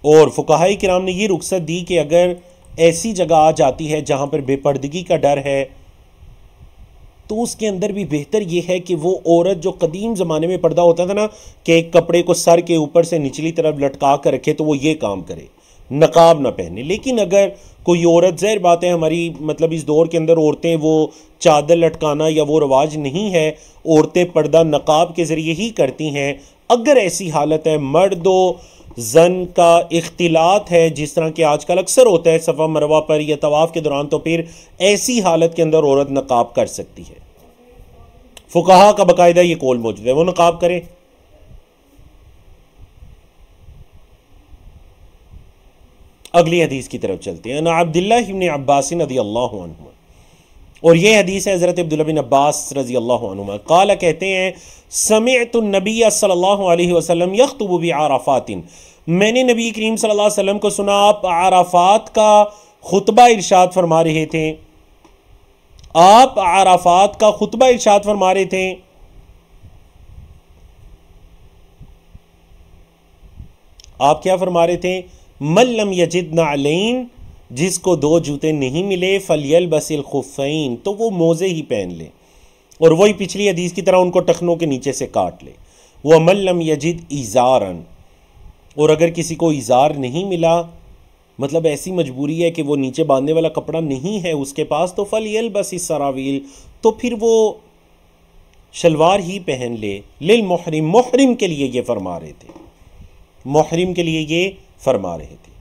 और फुक़हाए किराम ने ये रुख्सत दी कि अगर ऐसी जगह आ जाती है जहां पर बेपर्दगी का डर है, तो उसके अंदर भी बेहतर यह है कि वो औरत जो कदीम ज़माने में पर्दा होता था ना, कि एक कपड़े को सर के ऊपर से निचली तरफ लटका कर रखे, तो वो ये काम करे, नकाब ना पहने। लेकिन अगर कोई औरत, ज़ाहिर बात है हमारी मतलब इस दौर के अंदर औरतें वो चादर लटकाना या वो रवाज नहीं है, औरतें पर्दा नकाब के ज़रिए ही करती हैं। अगर ऐसी हालत है, मर्द व जन का इख्तिलात है, जिस तरह के आजकल अक्सर होता है सफ़ा मरवा पर या तवाफ़ के दौरान, तो फिर ऐसी हालत के अंदर औरत नकाब कर सकती है। फुक़हा का बाकायदा ये कौल मौजूद है, वो नकाब करे। अगली हदीस की तरफ चलते हैं। ना अब्दुल्लाह इब्न अब्बास रज़ियल्लाहु अन्हु, और ये हदीस है हज़रत अब्दुल्लाह बिन अब्बास रज़ियल्लाहु अन्हुमा, क़ाल, कहते हैं, समिअतु नबिय्य सल्लल्लाहु अलैहि वसल्लम यख़्तुबु बि अराफ़ातिन, मैंने नबी करीम सल्लल्लाहु अलैहि वसल्लम को सुना आप अराफ़ात का खुतबा इरशाद फरमा रहे थे। आप अराफ़ात का खुतबा इरशाद फरमा रहे थे। आप क्या फरमा रहे थे? मल्लम यजिद नअलैन, जिसको 2 जूते नहीं मिले, फलियलबसिल खुफ़ैन, तो वो मोज़े ही पहन ले, और वही पिछली हदीस की तरह उनको टखनों के नीचे से काट ले। वह मल्लम यजिद इज़ारन, और अगर किसी को इज़ार नहीं मिला, मतलब ऐसी मजबूरी है कि वो नीचे बांधने वाला कपड़ा नहीं है उसके पास, तो फलियलबसिस सरावील, तो फिर वो शलवार ही पहन ले। लिल मुहरिम, मुहरिम के लिए ये फरमा रहे थे, मुहरिम के लिए ये फरमा रहे थे।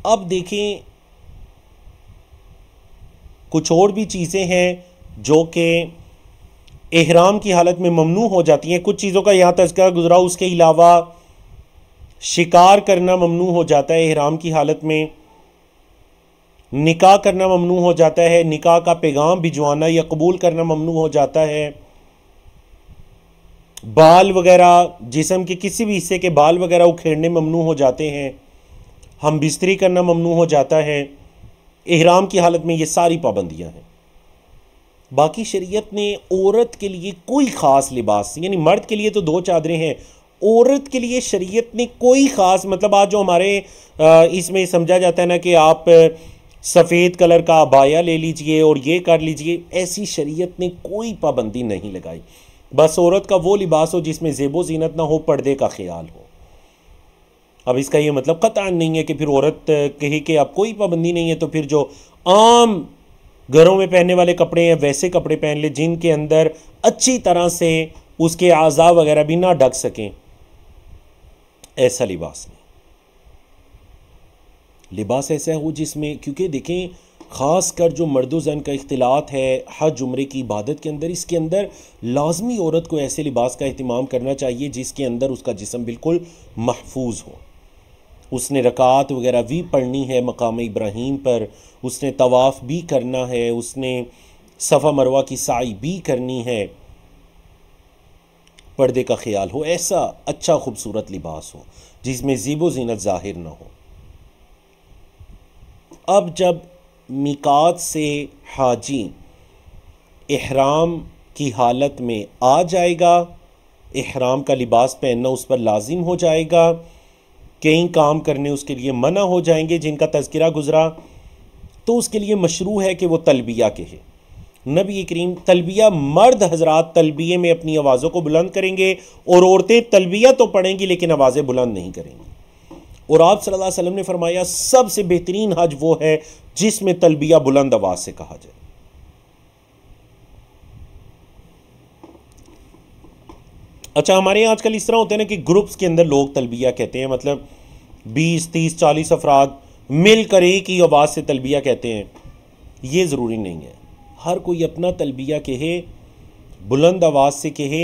अब देखें, कुछ और भी चीज़ें हैं जो कि इहराम की हालत में ममनू हो जाती हैं। कुछ चीज़ों का यहाँ तज़किरा गुजरा, उसके अलावा शिकार करना ममनू हो जाता है इहराम की हालत में, निकाह करना ममनू हो जाता है, निकाह का पैगाम भिजवाना या कबूल करना ममनू हो जाता है, बाल वगैरह, जिस्म के किसी भी हिस्से के बाल वगैरह उखेड़ने ममनू हो जाते हैं, हम बिस्तरी करना ममनू हो जाता है। इहराम की हालत में ये सारी पाबंदियां हैं। बाकी शरीयत ने औरत के लिए कोई ख़ास लिबास, यानी मर्द के लिए तो 2 चादरें हैं, औरत के लिए शरीयत ने कोई ख़ास, मतलब आज जो हमारे इसमें समझा जाता है ना कि आप सफ़ेद कलर का अबाया ले लीजिए और ये कर लीजिए, ऐसी शरीयत ने कोई पाबंदी नहीं लगाई। बस औरत का वो लिबास हो जिसमें ज़ेबो ज़ीनत ना हो, पर्दे का ख्याल हो। अब इसका ये मतलब कतई नहीं है कि फिर औरत कहे कि अब कोई पाबंदी नहीं है तो फिर जो आम घरों में पहनने वाले कपड़े हैं वैसे कपड़े पहन ले जिनके अंदर अच्छी तरह से उसके आज़ा वगैरह भी ना ढक सकें, ऐसा लिबास नहीं। लिबास ऐसा हो जिसमें, क्योंकि देखें ख़ास कर जो मर्द ज़न का इख्तिलात है हज उम्रे की इबादत के अंदर, इसके अंदर लाजमी औरत को ऐसे लिबास का एहतमाम करना चाहिए जिसके अंदर उसका जिस्म बिल्कुल महफूज हो। उसने रकात वगैरह भी पढ़नी है मकाम इब्राहीम पर, उसने तवाफ़ भी करना है, उसने सफ़ा मरवा की साई भी करनी है, पर्दे का ख्याल हो, ऐसा अच्छा खूबसूरत लिबास हो जिसमें ज़ीबो ज़ीनत ज़ाहिर ना हो। अब जब मिकात से हाजी इहराम की हालत में आ जाएगा, इहराम का लिबास पहनना उस पर लाजिम हो जाएगा, कई काम करने उसके लिए मना हो जाएंगे जिनका तज़किरा गुजरा, तो उसके लिए मशरू है कि वो तलबिया कहे। नबी करीम तलबिया, मर्द हजरात तलबिये में अपनी आवाज़ों को बुलंद करेंगे और औरतें तलबिया तो पढ़ेंगी लेकिन आवाज़ें बुलंद नहीं करेंगी। और आप सल्लल्लाहु अलैहि वसल्लम ने फरमाया सबसे बेहतरीन हज वो है जिसमें तलबिया बुलंद आवाज से कहा जाए। अच्छा, हमारे यहाँ आजकल इस तरह होते हैं ना कि ग्रुप्स के अंदर लोग तलबिया कहते हैं, मतलब 20, 30, 40 अफराद मिलकर एक ही आवाज़ से तलबिया कहते हैं। ये ज़रूरी नहीं है, हर कोई अपना तलबिया कहे, बुलंद आवाज़ से कहे।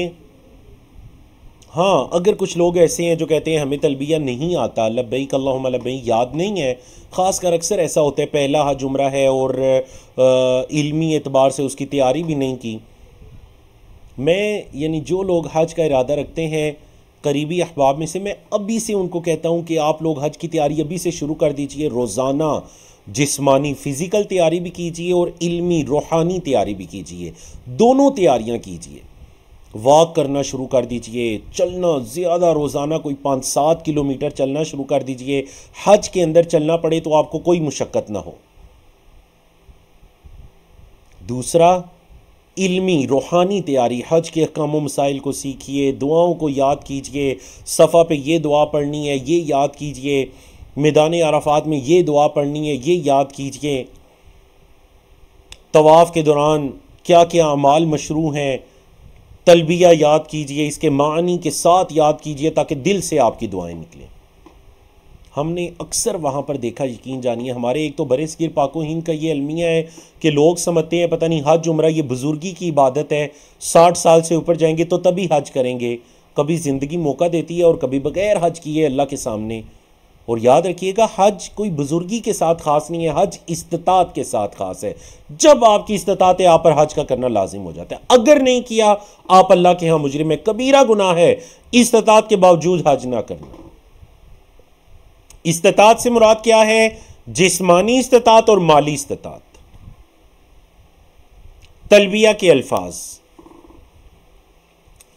हाँ, अगर कुछ लोग ऐसे हैं जो कहते हैं हमें तलबिया नहीं आता, लब्बैक अल्लाहुम्मा लब्बैक याद नहीं है, ख़ासकर अक्सर ऐसा होता है पहला हज उम्रा है और इल्मी एतबार से उसकी तैयारी भी नहीं की। मैं यानी जो लोग हज का इरादा रखते हैं करीबी अहबाब में से, मैं अभी से उनको कहता हूँ कि आप लोग हज की तैयारी अभी से शुरू कर दीजिए। रोज़ाना जिस्मानी फ़िज़िकल तैयारी भी कीजिए और इल्मी रूहानी तैयारी भी कीजिए, दोनों तैयारियाँ कीजिए। वॉक करना शुरू कर दीजिए, चलना ज़्यादा, रोज़ाना कोई 5-7 किलोमीटर चलना शुरू कर दीजिए। हज के अंदर चलना पड़े तो आपको कोई मुशक्क़त ना हो। दूसरा, इल्मी रूहानी तैयारी, हज के अहकाम व मसाइल को सीखिए, दुआओं को याद कीजिए, सफ़ा पे ये दुआ पढ़नी है ये याद कीजिए, मैदान अराफात में ये दुआ पढ़नी है ये याद कीजिए, तवाफ़ के दौरान क्या क्या अमाल मशरू हैं, तलबिया याद कीजिए, इसके मानी के साथ याद कीजिए ताकि दिल से आपकी दुआएं निकलें। हमने अक्सर वहाँ पर देखा, यकीन जानिए, हमारे एक तो बरसगीर पाको हिंद का ये अलमिया है कि लोग समझते हैं पता नहीं हज उम्रा ये बुजुर्गी की इबादत है, 60 साल से ऊपर जाएंगे तो तभी हज करेंगे। कभी ज़िंदगी मौका देती है और कभी बगैर हज किए अल्लाह के सामने। और याद रखिएगा, हज कोई बुजुर्गी के साथ ख़ास नहीं है, हज इस्तिताअत के साथ ख़ास है। जब आपकी इस्तिताअत है आप पर हज का करना लाजिम हो जाता है। अगर नहीं किया आप अल्लाह के यहाँ मुजरिम है, कबीरा गुनाह है इस्तिताअत के बावजूद हज ना करना। इस्तिताअत से मुराद क्या है? जिस्मानी इस्तिताअत और माली इस्तिताअत। तलबिया के अल्फाज,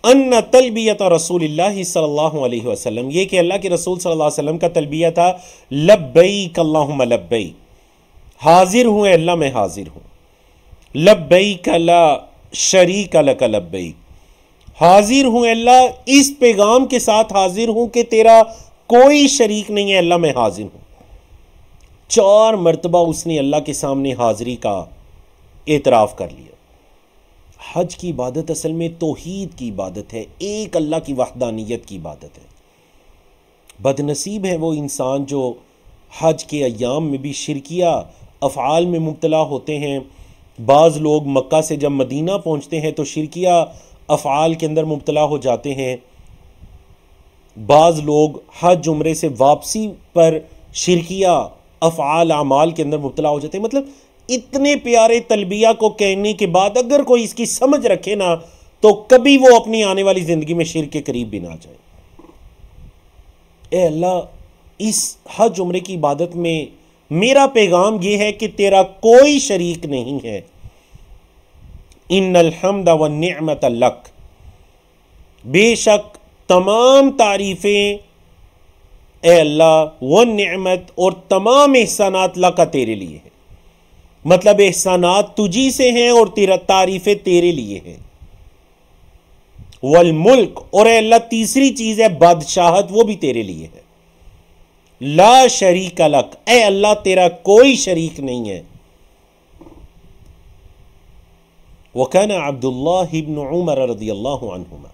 अन्ना तलबियत रसूलिल्लाह सल्लल्लाहु अलैहि वसल्लम, ये कि अल्लाह के रसूल सल्लल्लाहु अलैहि वसल्लम का तलबिया था लब्बैक अल्लाहुम्मा लब्बैक, हाजिर हूँ अल्लाह मैं हाजिर हूँ। लब्बैक ला शरीक लक लब्बैक, हाजिर हूँ अल्लाह इस पैगाम के साथ हाजिर हूँ कि तेरा कोई शरीक नहीं है, अल्लाह मैं हाजिर हूँ। 4 मरतबा उसने अल्लाह के सामने हाजिरी का एतराफ़ कर लिया। हज की इबादत असल में तौहीद की इबादत है, एक अल्लाह की वहदानियत की इबादत है। बदनसीब है वो इंसान जो हज के अय्याम में भी शिरकिया अफ़आल में मुब्तला होते हैं, बाज़ लोग मक्का से जब मदीना पहुंचते हैं तो शिरकिया अफ़आल के अंदर मुब्तला हो जाते हैं। बाज़ लोग हज उम्रे से वापसी पर शिरकिया अफ़आल अमाल के अंदर मुब्तला हो जाते हैं। मतलब इतने प्यारे तलबिया को कहने के बाद अगर कोई इसकी समझ रखे ना तो कभी वो अपनी आने वाली ज़िंदगी में शिर्क के करीब भी ना जाए। ए अल्लाह, इस हज उम्रे की इबादत में मेरा पैगाम यह है कि तेरा कोई शरीक नहीं है। इन्नल हम्द व निअमत लक, बेशक तमाम तारीफ़ें ए अल्लाह व निअमत और तमाम एहसानात लका तेरे लिए है। मतलब एहसानात तुझी से हैं और तेरा तारीफ़ें तेरे लिए हैं। वल मुल्क, और ए अल्लाह तीसरी चीज़ है बादशाहत, वो भी तेरे लिए है। ला शरीक लक, ए अल्लाह तेरा कोई शरीक नहीं है। वकाना अब्दुल्लाह इब्न उमर रज़ियल्लाहु अन्हुमा,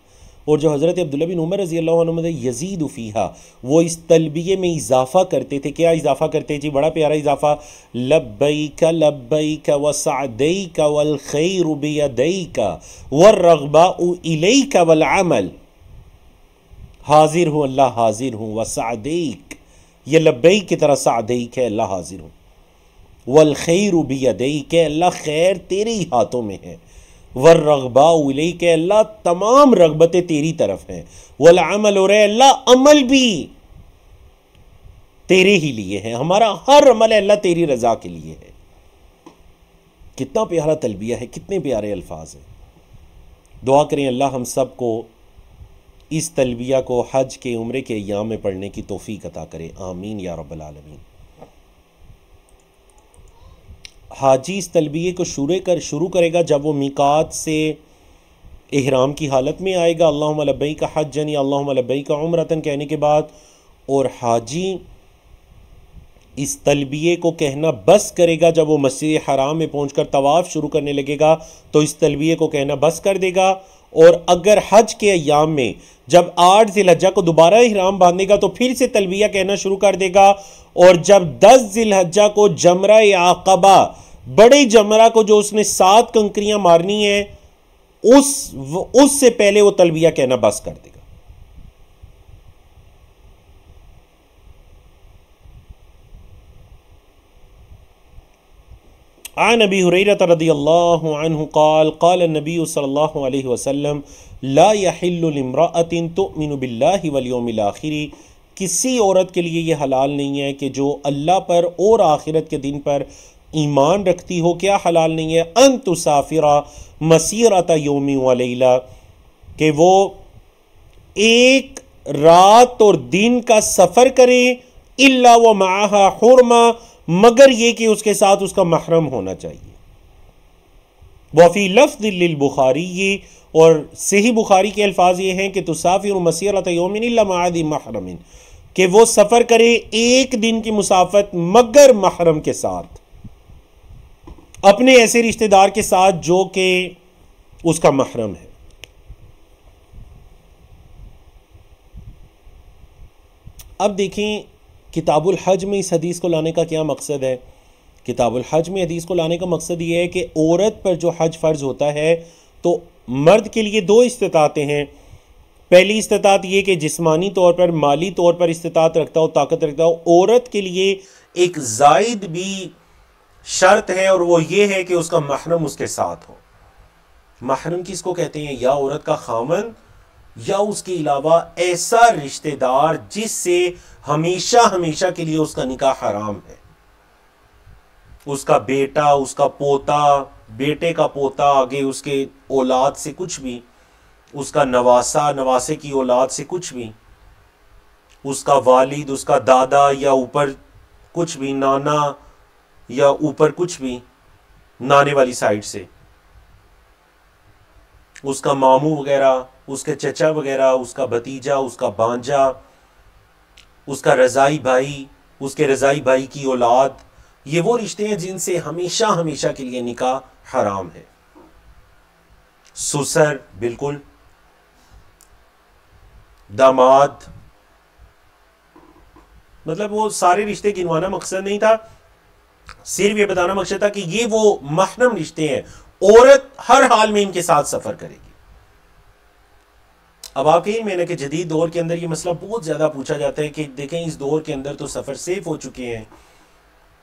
और जो हज़रत अब्दुल्लाह बिन उमर रज़ियल्लाहु अन्हुमा यज़ीदु फ़ीहा, वो इस तलबिये में इजाफ़ा करते थे। क्या इजाफ़ा करते जी? बड़ा प्यारा इजाफ़ा। लब्बैक व सअदैक वल खैरु बियदैक वर्रग़बाउ इलैक वल अमल, हाजिर हूँ अल्लाह हाजिर हूँ, व सअदैक, ये लब्बैक की तरह सअदैक है अल्लाह हाजिर हूँ, वल खैरु बियदैक, अल्लाह खैर तेरे ही हाथों में है, वर्रग़बाउ इलैक, अल्लाह तमाम रग़बतें तेरी तरफ हैं, वल अमल, और अल्लाह अमल भी तेरे ही लिए है, हमारा हर अमल अल्लाह तेरी रज़ा के लिए है। कितना प्यारा तलबिया है, कितने प्यारे अल्फाज हैं। दुआ करें अल्लाह हम सब को इस तलबिया को हज के उम्रे के अय्याम में पढ़ने की तौफीक अता करे, आमीन या रब्बल आलमीन। हाजी इस तलबिये को शुरू करेगा जब वो मीकात से इहराम की हालत में आएगा, अल्लाहुम्मा लब्बैक हज्जन या अल्लाहुम्मा लब्बैक उम्रतन कहने के बाद, और हाजी इस तलबिये को कहना बस करेगा जब वो मस्जिद हराम में पहुंचकर तवाफ़ शुरू करने लगेगा, तो इस तलबिये को कहना बस कर देगा। और अगर हज के अय्याम में जब 8 ज़िलहज्जा को दोबारा इहराम बांधेगा तो फिर से तलबिया कहना शुरू कर देगा। और जब 10 ज़िलहज्जा को जमरा आक़बा, बड़े जमरा को जो उसने 7 कंकरियां मारनी है, उससे पहले वो तलबिया कहना बस कर देगा। आन अबी हुरैरा रज़ियल्लाहु अन्हु क़ाल क़ाल नबी सल्लल्लाहु अलैहि वसल्लम ला यहिल्लु लिम्रअतिन तुअमिनु बिल्लाहि वल यौमिल आखिर, किसी औरत के लिए यह हलाल नहीं है कि जो अल्लाह पर और आखिरत के दिन पर ईमान रखती हो। क्या हलाल नहीं है? अन तुसाफिरा मसीरत यौमी व लैला, कि वो एक रात और दिन का सफ़र करे, इल्ला व माहा हुरमा, मगर ये कि उसके साथ उसका महरम होना चाहिए। वफ़ी लफ्ज़ लिल बुखारी, ये और सही बुखारी के अल्फाज ये हैं कि तुसाफिरु मसीरत यौमिन इल्ला मअ ज़ी महरमिन, कि वो सफ़र करे एक दिन की मुसाफत मगर महरम के साथ, अपने ऐसे रिश्तेदार के साथ जो कि उसका महरम है। अब देखें किताबुल हज में इस हदीस को लाने का क्या मकसद है। किताबुल हज में हदीस को लाने का मकसद ये है कि औरत पर जो हज फ़र्ज होता है तो मर्द के लिए 2 इस्तिताअतें हैं। पहली इस्तिताअत ये कि जिस्मानी तौर पर, माली तौर पर इस्तिताअत रखता हो, ताकत रखता हो। औरत के लिए एक जायद भी शर्त है और वो ये है कि उसका महरम उसके साथ हो। महरम किसको कहते हैं? या औरत का खामन या उसके अलावा ऐसा रिश्तेदार जिससे हमेशा हमेशा के लिए उसका निकाह हराम है। उसका बेटा, उसका पोता, बेटे का पोता, आगे उसके औलाद से कुछ भी, उसका नवासा, नवासे की औलाद से कुछ भी, उसका वालिद, उसका दादा या ऊपर कुछ भी, नाना या ऊपर कुछ भी, नाने वाली साइड से उसका मामू वगैरह, उसके चचा वगैरह, उसका भतीजा, उसका भांजा, उसका रज़ाई भाई, उसके रज़ाई भाई की औलाद, ये वो रिश्ते हैं जिनसे हमेशा हमेशा के लिए निकाह हराम है। सुसर बिल्कुल, दामाद, मतलब वो सारे रिश्ते गिनवाना मकसद नहीं था। सिर्फ ये बताना मकसद था कि ये वो महरम रिश्ते हैं, औरत हर हाल में इनके साथ सफर करेगी। अब आप कहें मैंने कि जदीद दौर के अंदर ये मसला बहुत ज़्यादा पूछा जाता है कि देखें इस दौर के अंदर तो सफ़र सेफ हो चुके हैं,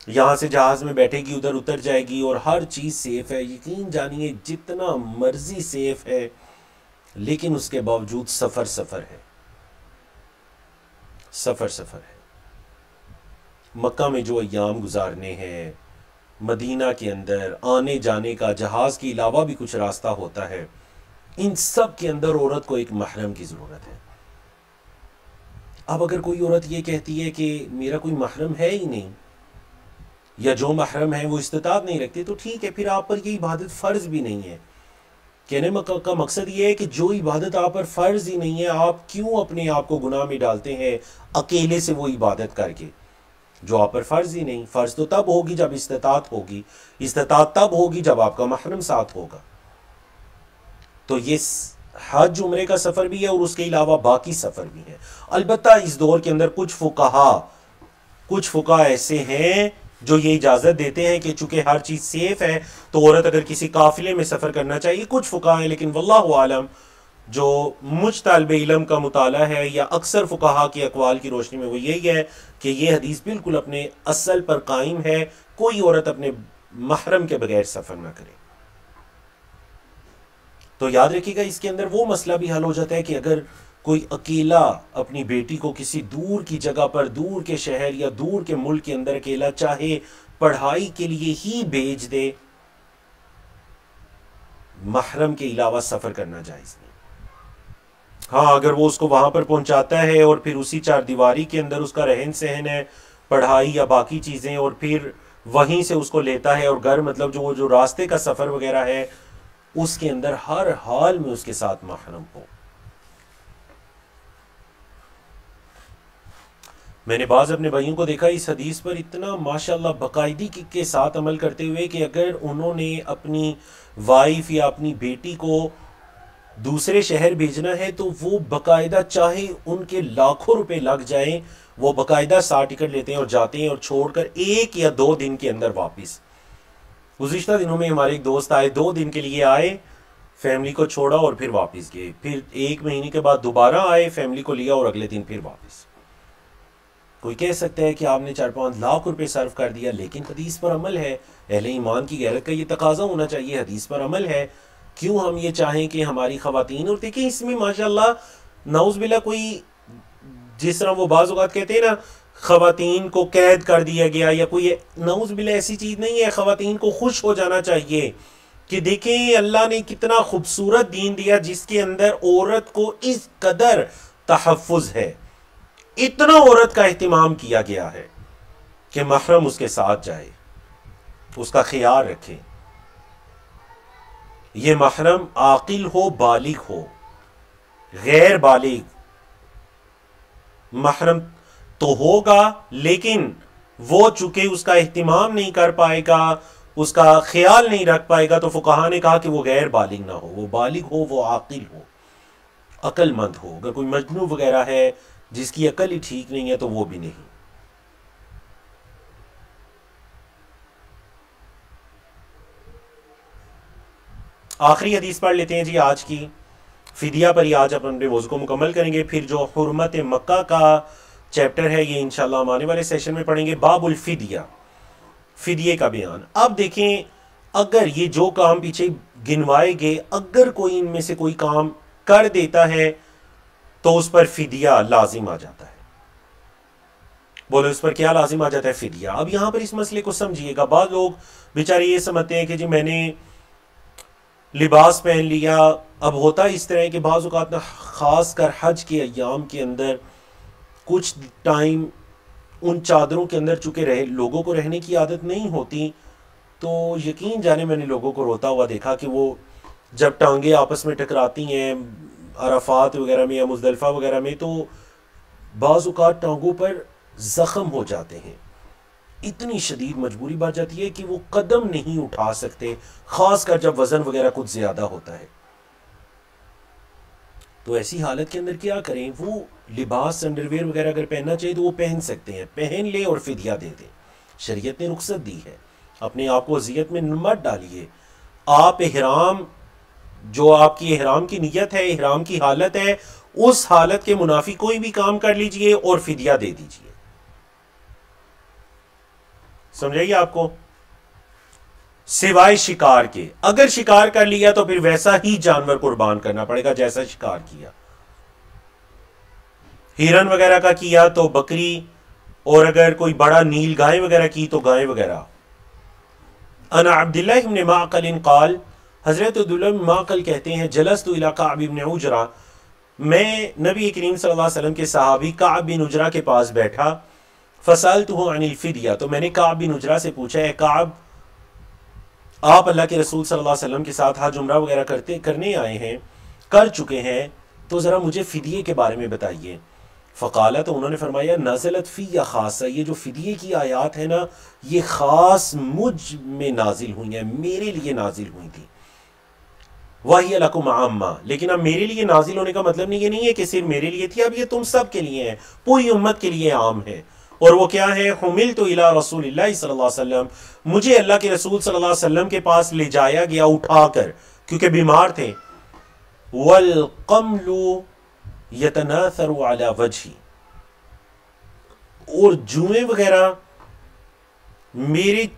यहाँ से जहाज़ में बैठेगी उधर उतर जाएगी और हर चीज़ सेफ है। यकीन जानिए जितना मर्जी सेफ है, लेकिन उसके बावजूद सफ़र सफ़र है, सफ़र सफ़र है। मक्का में जो अय्याम गुजारने हैं, मदीना के अंदर आने जाने का जहाज़ के अलावा भी कुछ रास्ता होता है, इन सब के अंदर औरत को एक महरम की ज़रूरत है। अब अगर कोई औरत ये कहती है कि मेरा कोई महरम है ही नहीं, या जो महरम है वो इस्तिताअत नहीं रखते, तो ठीक है, फिर आप पर ये इबादत फ़र्ज भी नहीं है। कहने का मकसद ये है कि जो इबादत आप पर फ़र्ज ही नहीं है, आप क्यों अपने आप को गुनाह में डालते हैं अकेले से वो इबादत करके जो आप पर फ़र्ज ही नहीं। फ़र्ज तो तब होगी जब इस्तिताअत होगी, इस्तिताअत तब होगी जब आपका महरम साथ होगा। तो ये हज उम्रे का सफ़र भी है और उसके अलावा बाकी सफ़र भी है। अलबत्ता इस दौर के अंदर कुछ फुकाहा ऐसे हैं जो ये इजाज़त देते हैं कि चूंकि हर चीज़ सेफ है तो औरत अगर किसी काफिले में सफ़र करना चाहिए। कुछ फुकाहा हैं, लेकिन वल्लाहु आलम जो मुझ तालिबे इल्म का मुताला है या अक्सर फुकाहा के अक़वाल की रोशनी में वो यही है कि ये हदीस बिल्कुल अपने असल पर कायम है, कोई औरत अपने महरम के बगैर सफ़र ना करे। तो याद रखिएगा इसके अंदर वो मसला भी हल हो जाता है कि अगर कोई अकेला अपनी बेटी को किसी दूर की जगह पर, दूर के शहर या दूर के मुल्क के अंदर अकेला चाहे पढ़ाई के लिए ही भेज दे, महरम के अलावा सफ़र करना जायज़ नहीं। हाँ, अगर वो उसको वहाँ पर पहुँचाता है और फिर उसी चार दीवारी के अंदर उसका रहन सहन है, पढ़ाई या बाकी चीज़ें, और फिर वहीं से उसको लेता है और घर मतलब जो रास्ते का सफ़र वगैरह है उसके अंदर हर हाल में उसके साथ महरम हो। मैंने बाज़ अपने भाइयों को देखा इस हदीस पर इतना माशाल्लाह बाकायदगी के साथ अमल करते हुए कि अगर उन्होंने अपनी वाइफ या अपनी बेटी को दूसरे शहर भेजना है तो वो बाकायदा, चाहे उनके लाखों रुपए लग जाएं, वो बाकायदा 60 टिकट लेते हैं और जाते हैं और छोड़कर 1 या 2 दिन के अंदर वापस। गुज़िश्ता दिनों में हमारे एक दोस्त आए, 2 दिन के लिए आए, फैमिली को छोड़ा और फिर वापस गए, फिर 1 महीने के बाद दोबारा आए, फैमिली को लिया और अगले दिन फिर वापस। कोई कह सकता है कि आपने 4-5 लाख रुपए सर्व कर दिया, लेकिन हदीस पर अमल है। अहले ईमान की गैरत का ये तकाजा होना चाहिए, हदीस पर अमल है। क्यों हम ये चाहें कि हमारी ख़वातीन, और देखिए इसमें माशाल्लाह नाउज़ुबिल्लाह कोई, जिस तरह वो बाज़ औक़ात कहते हैं ना ख़वातीन को कैद कर दिया गया या कोई, नाउज़ुबिल्लाह ऐसी चीज़ नहीं है। ख़वातीन को खुश हो जाना चाहिए कि देखें अल्लाह ने कितना खूबसूरत दीन दिया जिसके अंदर औरत को इस कदर तहफ़्फ़ुज़ है, इतना औरत का एहतिमाम किया गया है कि महरम उसके साथ जाए, उसका ख्याल रखे। ये महरम आकिल हो, बालिग हो, गैर बालिग महरम तो होगा, लेकिन वो चूंकि उसका एहतिमाम नहीं कर पाएगा, उसका ख्याल नहीं रख पाएगा, तो फुकाहा ने कहा कि वो गैर बालिग ना हो, वो बालिग हो, वो आकिल हो, अक्लमंद हो। अगर कोई मजनू वगैरह है जिसकी अकल ही ठीक नहीं है तो वो भी नहीं। आखिरी हदीस पढ़ लेते हैं जी आज की, फिदिया पर ही आज अपन अपने मौज़ू को मुकम्मल करेंगे। फिर जो हुर्मत मक्का का चैप्टर है ये इंशाल्लाह हम आने वाले सेशन में पढ़ेंगे। बाबुल फिदिया, फिदिये का बयान। अब देखें, अगर ये जो काम पीछे गिनवाए गए, अगर कोई इनमें से कोई काम कर देता है तो उस पर फिदिया लाजिम आ जाता है। बोलो उस पर क्या लाजिम आ जाता है? फिदिया। अब यहां पर इस मसले को समझिएगा। बाद लोग बेचारे ये समझते हैं कि जी मैंने लिबास पहन लिया। अब होता इस तरह के बाज़ औक़ात ना, ख़ास कर हज के अय्याम के अंदर कुछ टाइम उन चादरों के अंदर चूँकि लोगों को रहने की आदत नहीं होती, तो यकीन जाने मैंने लोगों को रोता हुआ देखा कि वो जब टांगे आपस में टकराती हैं अराफात वगैरह में या मुज़दलिफ़ा वगैरह में, तो बाज़ औक़ात टांगों पर ज़ख़म हो जाते हैं। इतनी शदीद मजबूरी बढ़ जाती है कि वो कदम नहीं उठा सकते, ख़ास कर जब वज़न वगैरह कुछ ज़्यादा होता है। तो ऐसी हालत के अंदर क्या करें? वो लिबास, अंडरवेयर वगैरह अगर पहनना चाहिए तो वो पहन सकते हैं, पहन ले और फिदिया दे दें। शरीयत ने रुख्सत दी है, अपने आप को अजियत में मत डालिए। आप इहराम, जो आपकी इहराम की नीयत है, इहराम की हालत है, उस हालत के मुनाफी कोई भी काम कर लीजिए और फिदिया दे दीजिए। समझाइए आपको, सिवाय शिकार के। अगर शिकार कर लिया तो फिर वैसा ही जानवर कुर्बान करना पड़ेगा जैसा शिकार किया। हिरन वगैरह का किया तो बकरी, और अगर कोई बड़ा नील गाय वगैरह की तो गाय वगैरह। अना अब्दुल्लाह इब्न माक़ल क़ाल, हजरत अब्दुल्लाह इब्न माक़ल कहते हैं, जलस्तु इला कअब इब्न उजरा, मैं नबी करीम सल्लल्लाहु अलैहि वसल्लम के सहाबी कअब बिन उजरा के पास बैठा। फसअलतुहु अनिल फिदिया, तो मैंने कअब बिन उजरा से पूछा, है कअब, आप अल्लाह के रसूल सल्लल्लाहु अलैहि वसल्लम के साथ हज उम्रा वगैरह करने आए हैं, कर चुके हैं, तो ज़रा मुझे फ़िदिये के बारे में बताइए। फ़काला, तो उन्होंने फरमाया, नज़लत फ़ी या ख़ासा, ये जो फ़िदिये की आयात है ना, ये ख़ास मुझ में नाजिल हुई हैं, मेरे लिए नाजिल हुई थी। वही लकुम आम्मा, लेकिन अब मेरे लिए नाजिल होने का मतलब ये नहीं है कि सिर्फ मेरे लिए थी, अब ये तुम सब के लिए है, पूरी उम्मत के लिए आम है। और वो क्या है, हुमिलतु इला रसूलिल्लाह सल्लल्लाहु अलैहि वसल्लम, मुझे अल्लाह के रसूल सल्लल्लाहु अलैहि वसल्लम के पास ले जाया गया उठाकर, क्योंकि बीमार थे। वल क़म्लु यतनासरु अला वजही, और जुएं वगैरह मेरे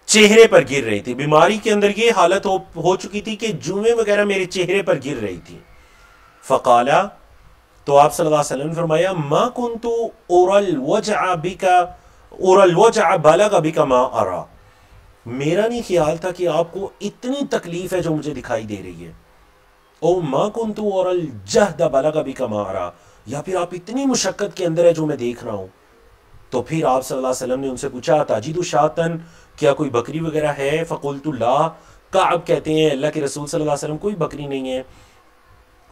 चेहरे पर गिर रही थी। बीमारी के अंदर ये हालत हो चुकी थी कि जुएं वगैरह मेरे चेहरे पर गिर रही थी। फ़काला, तो आप सल्लल्लाहु अलैहि वसल्लम ने फरमाया, मा कुन्तु उरल वजअ बलग बिका मा अरा, मेरा नहीं ख्याल था कि आपको इतनी तकलीफ है जो मुझे दिखाई दे रही है। ओ मा कुन्तु उरल जहद बलग बिका मा अरा, या फिर आप इतनी मुशक्कत के अंदर है जो मैं देख रहा हूं। तो फिर आप सल्लल्लाहु अलैहि वसल्लम ने उनसे पूछा, ताजिदु शातन, क्या कोई बकरी वगैरह है? फ़कुल्तु ला, कअब कहते हैं, अल्लाह के रसूल सल्लल्लाहु अलैहि वसल्लम, कोई बकरी नहीं है।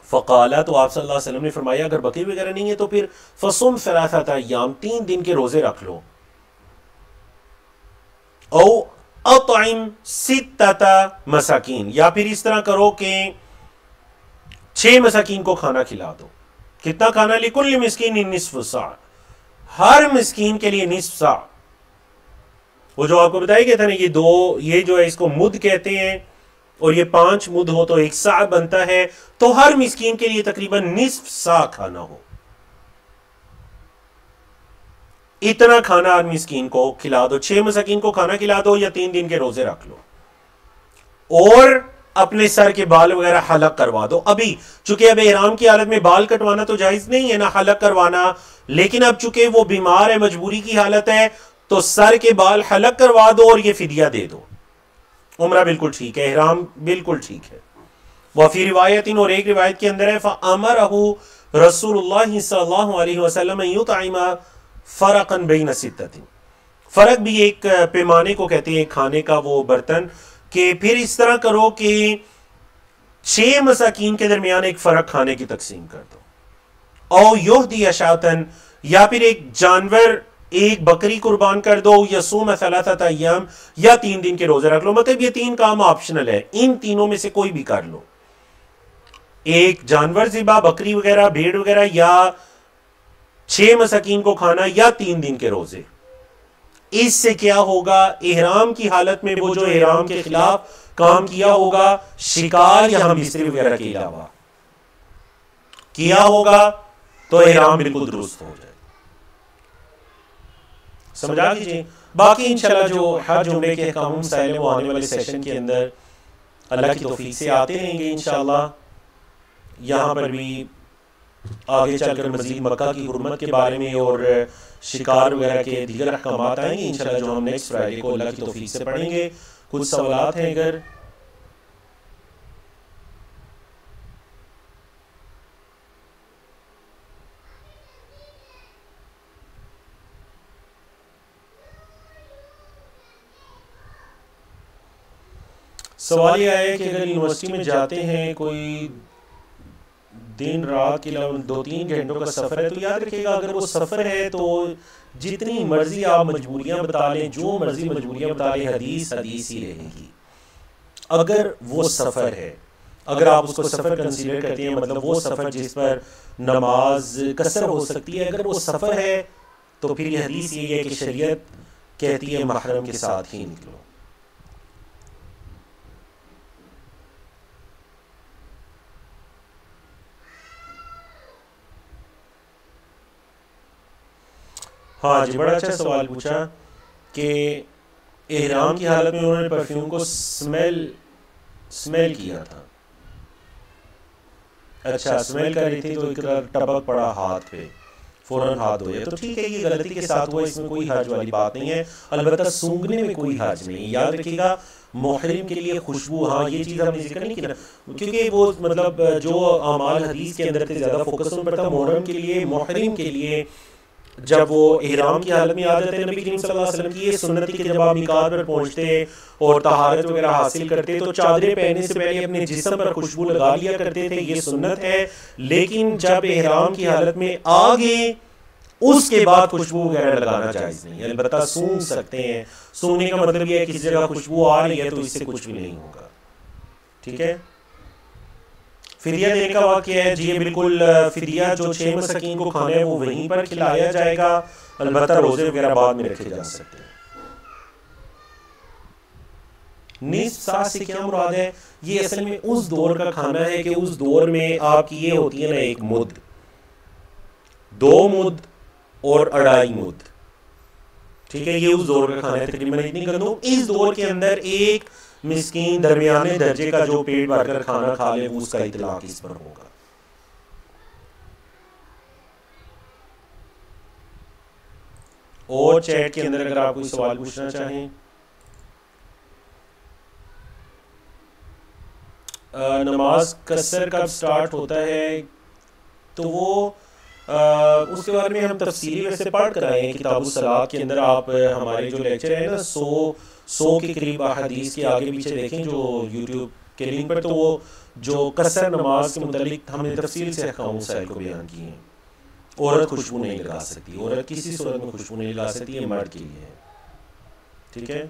फ़काला, तो आप सल्लल्लाहु अलैहि वसल्लम ने फरमाया, अगर बकरी वगैरह नहीं है तो फिर फ़सुम सलासता अय्याम, 3 दिन के रोजे रख लो। औ अतइम सित्तता मसाकीन, या फिर इस तरह करो कि 6 मसाकीन को खाना खिला दो। कितना खाना? लिकुल्लि मिस्कीन निस्फ़ सा, हर मिस्कीन के लिए निस्फ़ सा। वो जो आपको बताया गया था ना, ये जो है इसको मुद कहते हैं, और ये 5 मुद हो तो 1 सा बनता है, तो हर मिस्कीन के लिए तकरीबन निस्फ़ सा खाना हो। इतना खाना हर मिस्कीन को खिला दो, 6 मसाकीन को खाना खिला दो, या 3 दिन के रोजे रख लो। और अपने सर के बाल वगैरह हलक करवा दो। अभी चूंकि अब इहराम की हालत में बाल कटवाना तो जायज नहीं है ना, हलक करवाना, लेकिन अब चूंकि वो बीमार है, मजबूरी की हालत है, तो सर के बाल हलक करवा दो और ये फिदिया दे दो। उम्रा बिल्कुल ठीक है, इहराम बिल्कुल ठीक है। वफी रिवायतिन, और एक रिवायत के अंदर है, फ़अमरहु रसूलुल्लाह सल्लल्लाहु अलैहि वसल्लम युतइमा फरकन बैन सित्ततिन, फरक भी एक पैमाने को कहते हैं, खाने का वो बर्तन, कि फिर इस तरह करो कि 6 मसाकीन के दरमियान एक फर्क खाने की तकसीम कर दो। और युहदी अशातन, या फिर एक जानवर, एक बकरी कुर्बान कर दो, यसूम सलासता अय्याम, या 3 दिन के रोजे रख लो। मतलब ये 3 काम ऑप्शनल है, इन तीनों में से कोई भी कर लो। एक जानवर ज़िबा, बकरी वगैरह, भेड़ वगैरह, या 6 मसाकीन को खाना, या 3 दिन के रोजे। इससे क्या होगा, इहराम की हालत में वो जो इहराम के खिलाफ काम किया होगा, शिकार या हम बिस्तरी वगैरह के अलावा किया होगा, तो इहराम बिल्कुल दुरुस्त हो जाए। समझा लीजिए। बाकी इंशाल्लाह जो हज उम्रे के अहकाम मसाइल हैं वो आने वाले सेशन के अंदर अल्लाह की तौफीक से आते रहेंगे इंशाल्लाह। यहाँ पर भी आगे चलकर मजीद मक्का की हुर्मत के बारे में और शिकार वगैरह के दीगर अहकामात आएंगे इंशाल्लाह, जो हम नेक्स्ट फ्राइडे को अल्लाह की तौफीक से पढ़ेंगे। कुछ सवालात हैं अगर? सवाल यह है कि अगर यूनिवर्सिटी में जाते हैं, कोई दिन रात के 2-3 घंटों का सफ़र है, तो याद रखिएगा अगर वो सफ़र है तो जितनी मर्जी आप मजबूरियां बता लें, जो मर्जी मजबूरियां बता लें, हदीस हदीस ही रहेगी। अगर वो सफ़र है, अगर आप उसको सफ़र कंसीडर करते हैं, मतलब वो सफ़र जिस पर नमाज कसर हो सकती है, अगर वो सफ़र है तो फिर ये हदीस ये है कि शरीयत कहती है महरम के साथ ही निकलो। हाँ जी, बड़ा अच्छा सवाल पूछा कि एहराम की हालत में उन्होंने परफ्यूम को स्मेल किया था। अच्छा, स्मेल कर रही थी तो एक टपक पड़ा हाथ पे, फौरन हाथ धोया, तो ठीक है, ये गलती के साथ हुआ, इसमें कोई हर्ज वाली बात नहीं है। अलबत्ता सूंघने में कोई हर्ज नहीं है। याद रखिएगा, मोहरिम के लिए खुशबू, हाँ ये चीज़ हमने जिक्र नहीं किया, क्योंकि वो मतलब जो अमाल हदीस के अंदर थे ज़्यादा फोकस उन पर था। मोहरम के लिए, मोहरिम के लिए जब वो इहराम की हालत में आ जाते हैं, नबी करीम सल्लल्लाहु अलैहि वसल्लम की ये सुन्नत थी कि जब आप मिकात पर पहुंचते और तहारत वगैरह हासिल करते तो चादरें पहनने से पहले अपने जिस्म पर खुशबू लगा लिया करते थे। ये सुन्नत है। लेकिन जब इहराम की हालत में आ गए उसके बाद खुशबू वगैरह लगाना जायज़ नहीं है। अलबत्ता सूंघ सकते हैं। सूंघने का मतलब ये है किसी जगह खुशबू आ रही है तो इससे कुछ भी नहीं होगा। ठीक है। फिदिया देने का वाक़या है जी, ये बिल्कुल फिदिया जो 6 मसाकीन को खाना है वो वहीं पर खिलाया जाएगा। अलबत्ता रोज़े वगैरह बाद में रखे जा सकते हैं। निस्फ सा से क्या मुराद है? ये असल में उस दौर का खाना है कि उस दौर में आपकी ये होती है ना, 1 मुद्द, 2 मुद्द और 2.5 मुद्द। ठीक है, ये उस दौर का खाना है, तकरीबन इतनी गंदम। इस दौर के अंदर एक मिस्कीन दरमियाने दर्जे का जो पेट भरकर खाना खा ले, उसका इतलाक इस पर होगा। और चैट के अंदर अगर आप कोई सवाल पूछना चाहें, नमाज कसर कब स्टार्ट होता है, तो वो उसके बारे में हम तफसीली वैसे पढ़ कर आए हैं किताबुस सलात के अंदर। आप हमारे जो लेक्चर है ना 100 के करीब हदीस के आगे पीछे देखें जो यूट्यूब के लिंक पर, तो वो जो कसर नमाज के मुतालिक हमने तफसील से अहकाम मसाइल को बयान किए हैं। औरत खुशबू नहीं लगा सकती, औरत किसी सूरत में खुशबू नहीं लगा सकती, ये मर्द के लिए है। ठीक है।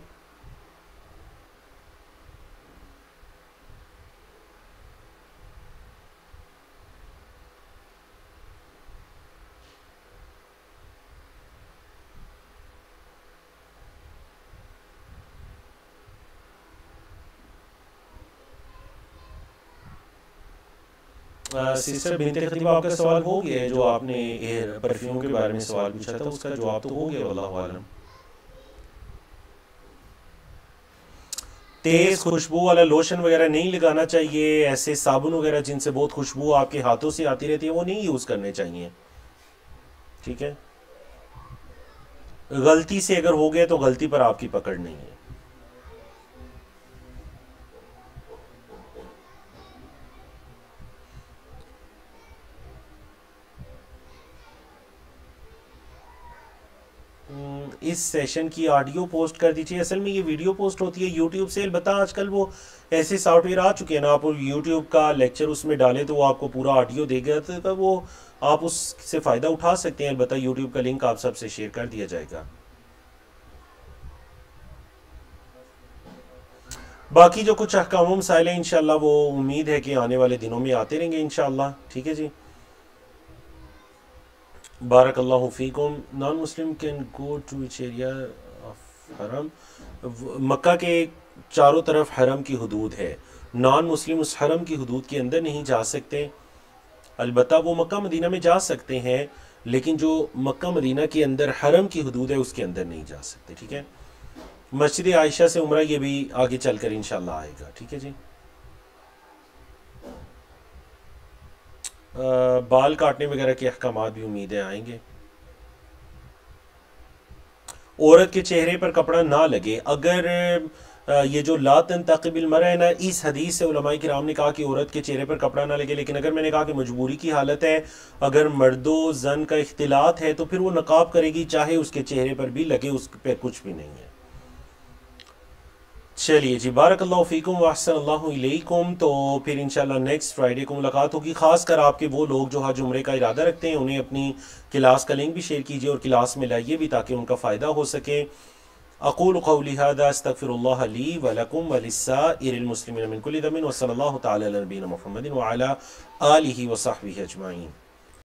सिस्टर बिनते खतीब, आपका सवाल हो गया है। जो आपने परफ्यूम के बारे में सवाल पूछा था उसका जवाब तो हो गया, वल्लाहु आलम। तेज खुशबू वाला लोशन वगैरह नहीं लगाना चाहिए। ऐसे साबुन वगैरह जिनसे बहुत खुशबू आपके हाथों से आती रहती है वो नहीं यूज करने चाहिए। ठीक है। गलती से अगर हो गया तो गलती पर आपकी पकड़ नहीं है। इस सेशन की ऑडियो पोस्ट कर दीजिए। असल में ये वीडियो पोस्ट होती है यूट्यूब से। अलबत्ता आजकल वो ऐसे सॉफ्टवेयर आ चुके हैं ना, आप यूट्यूब का लेक्चर उसमें डालें तो वो आपको पूरा ऑडियो देगा, तो वो आप उससे फ़ायदा उठा सकते हैं। अलबत्ता यूट्यूब का लिंक आप सबसे शेयर कर दिया जाएगा। बाकी जो कुछ अहकाम मसाइल हैं इंशाल्लाह वो उम्मीद है कि आने वाले दिनों में आते रहेंगे इंशाल्लाह। ठीक है जी। बारकल्लाहु फीकुम। Non Muslim can go to which area of Haram. Mecca के चारों तरफ हरम की हदूद है। नॉन मुस्लिम उस हरम की हदूद के अंदर नहीं जा सकते। अलबत्ता वो मक्का मदीना में जा सकते हैं, लेकिन जो मक्का मदीना के अंदर हरम की हदूद है उसके अंदर नहीं जा सकते। ठीक है। मस्जिद आयशा से उम्रा ये भी आगे चलकर इंशाल्लाह आएगा। ठीक है जी। बाल काटने वगैरह के अहकाम भी उम्मीद है आएंगे। औरत के चेहरे पर कपड़ा ना लगे। अगर ये जो ला तंतक़िबिल मरअ है ना, इस हदीस से उलमाए किराम ने कहा कि औरत के चेहरे पर कपड़ा ना लगे। लेकिन अगर मैंने कहा कि मजबूरी की हालत है, अगर मर्दो जन का इख्तिलात है, तो फिर वो नकाब करेगी, चाहे उसके चेहरे पर भी लगे, उस पर कुछ भी नहीं है। चलिए जी, बारकल्लाहु फीकुम व अहसनल्लाहु इलैकुम। तो फिर इंशाल्लाह नेक्स्ट फ्राइडे को मुलाकात होगी। ख़ासकर आपके वो लोग जो हज उम्रे का इरादा रखते हैं उन्हें अपनी क्लास का लिंक भी शेयर कीजिए और क्लास में लाइए भी, ताकि उनका फ़ायदा हो सके। अक़ूलु क़ौली हाज़ा अस्तग़फ़िरुल्लाह ली व लकुम व लिस्साइरिल मुस्लिमीन मिन कुल्लि ज़ंबिन व सल्लल्लाहु तआला अला नबीना मुहम्मदिन व अला आलिहि व सहबिहि अजमाइन।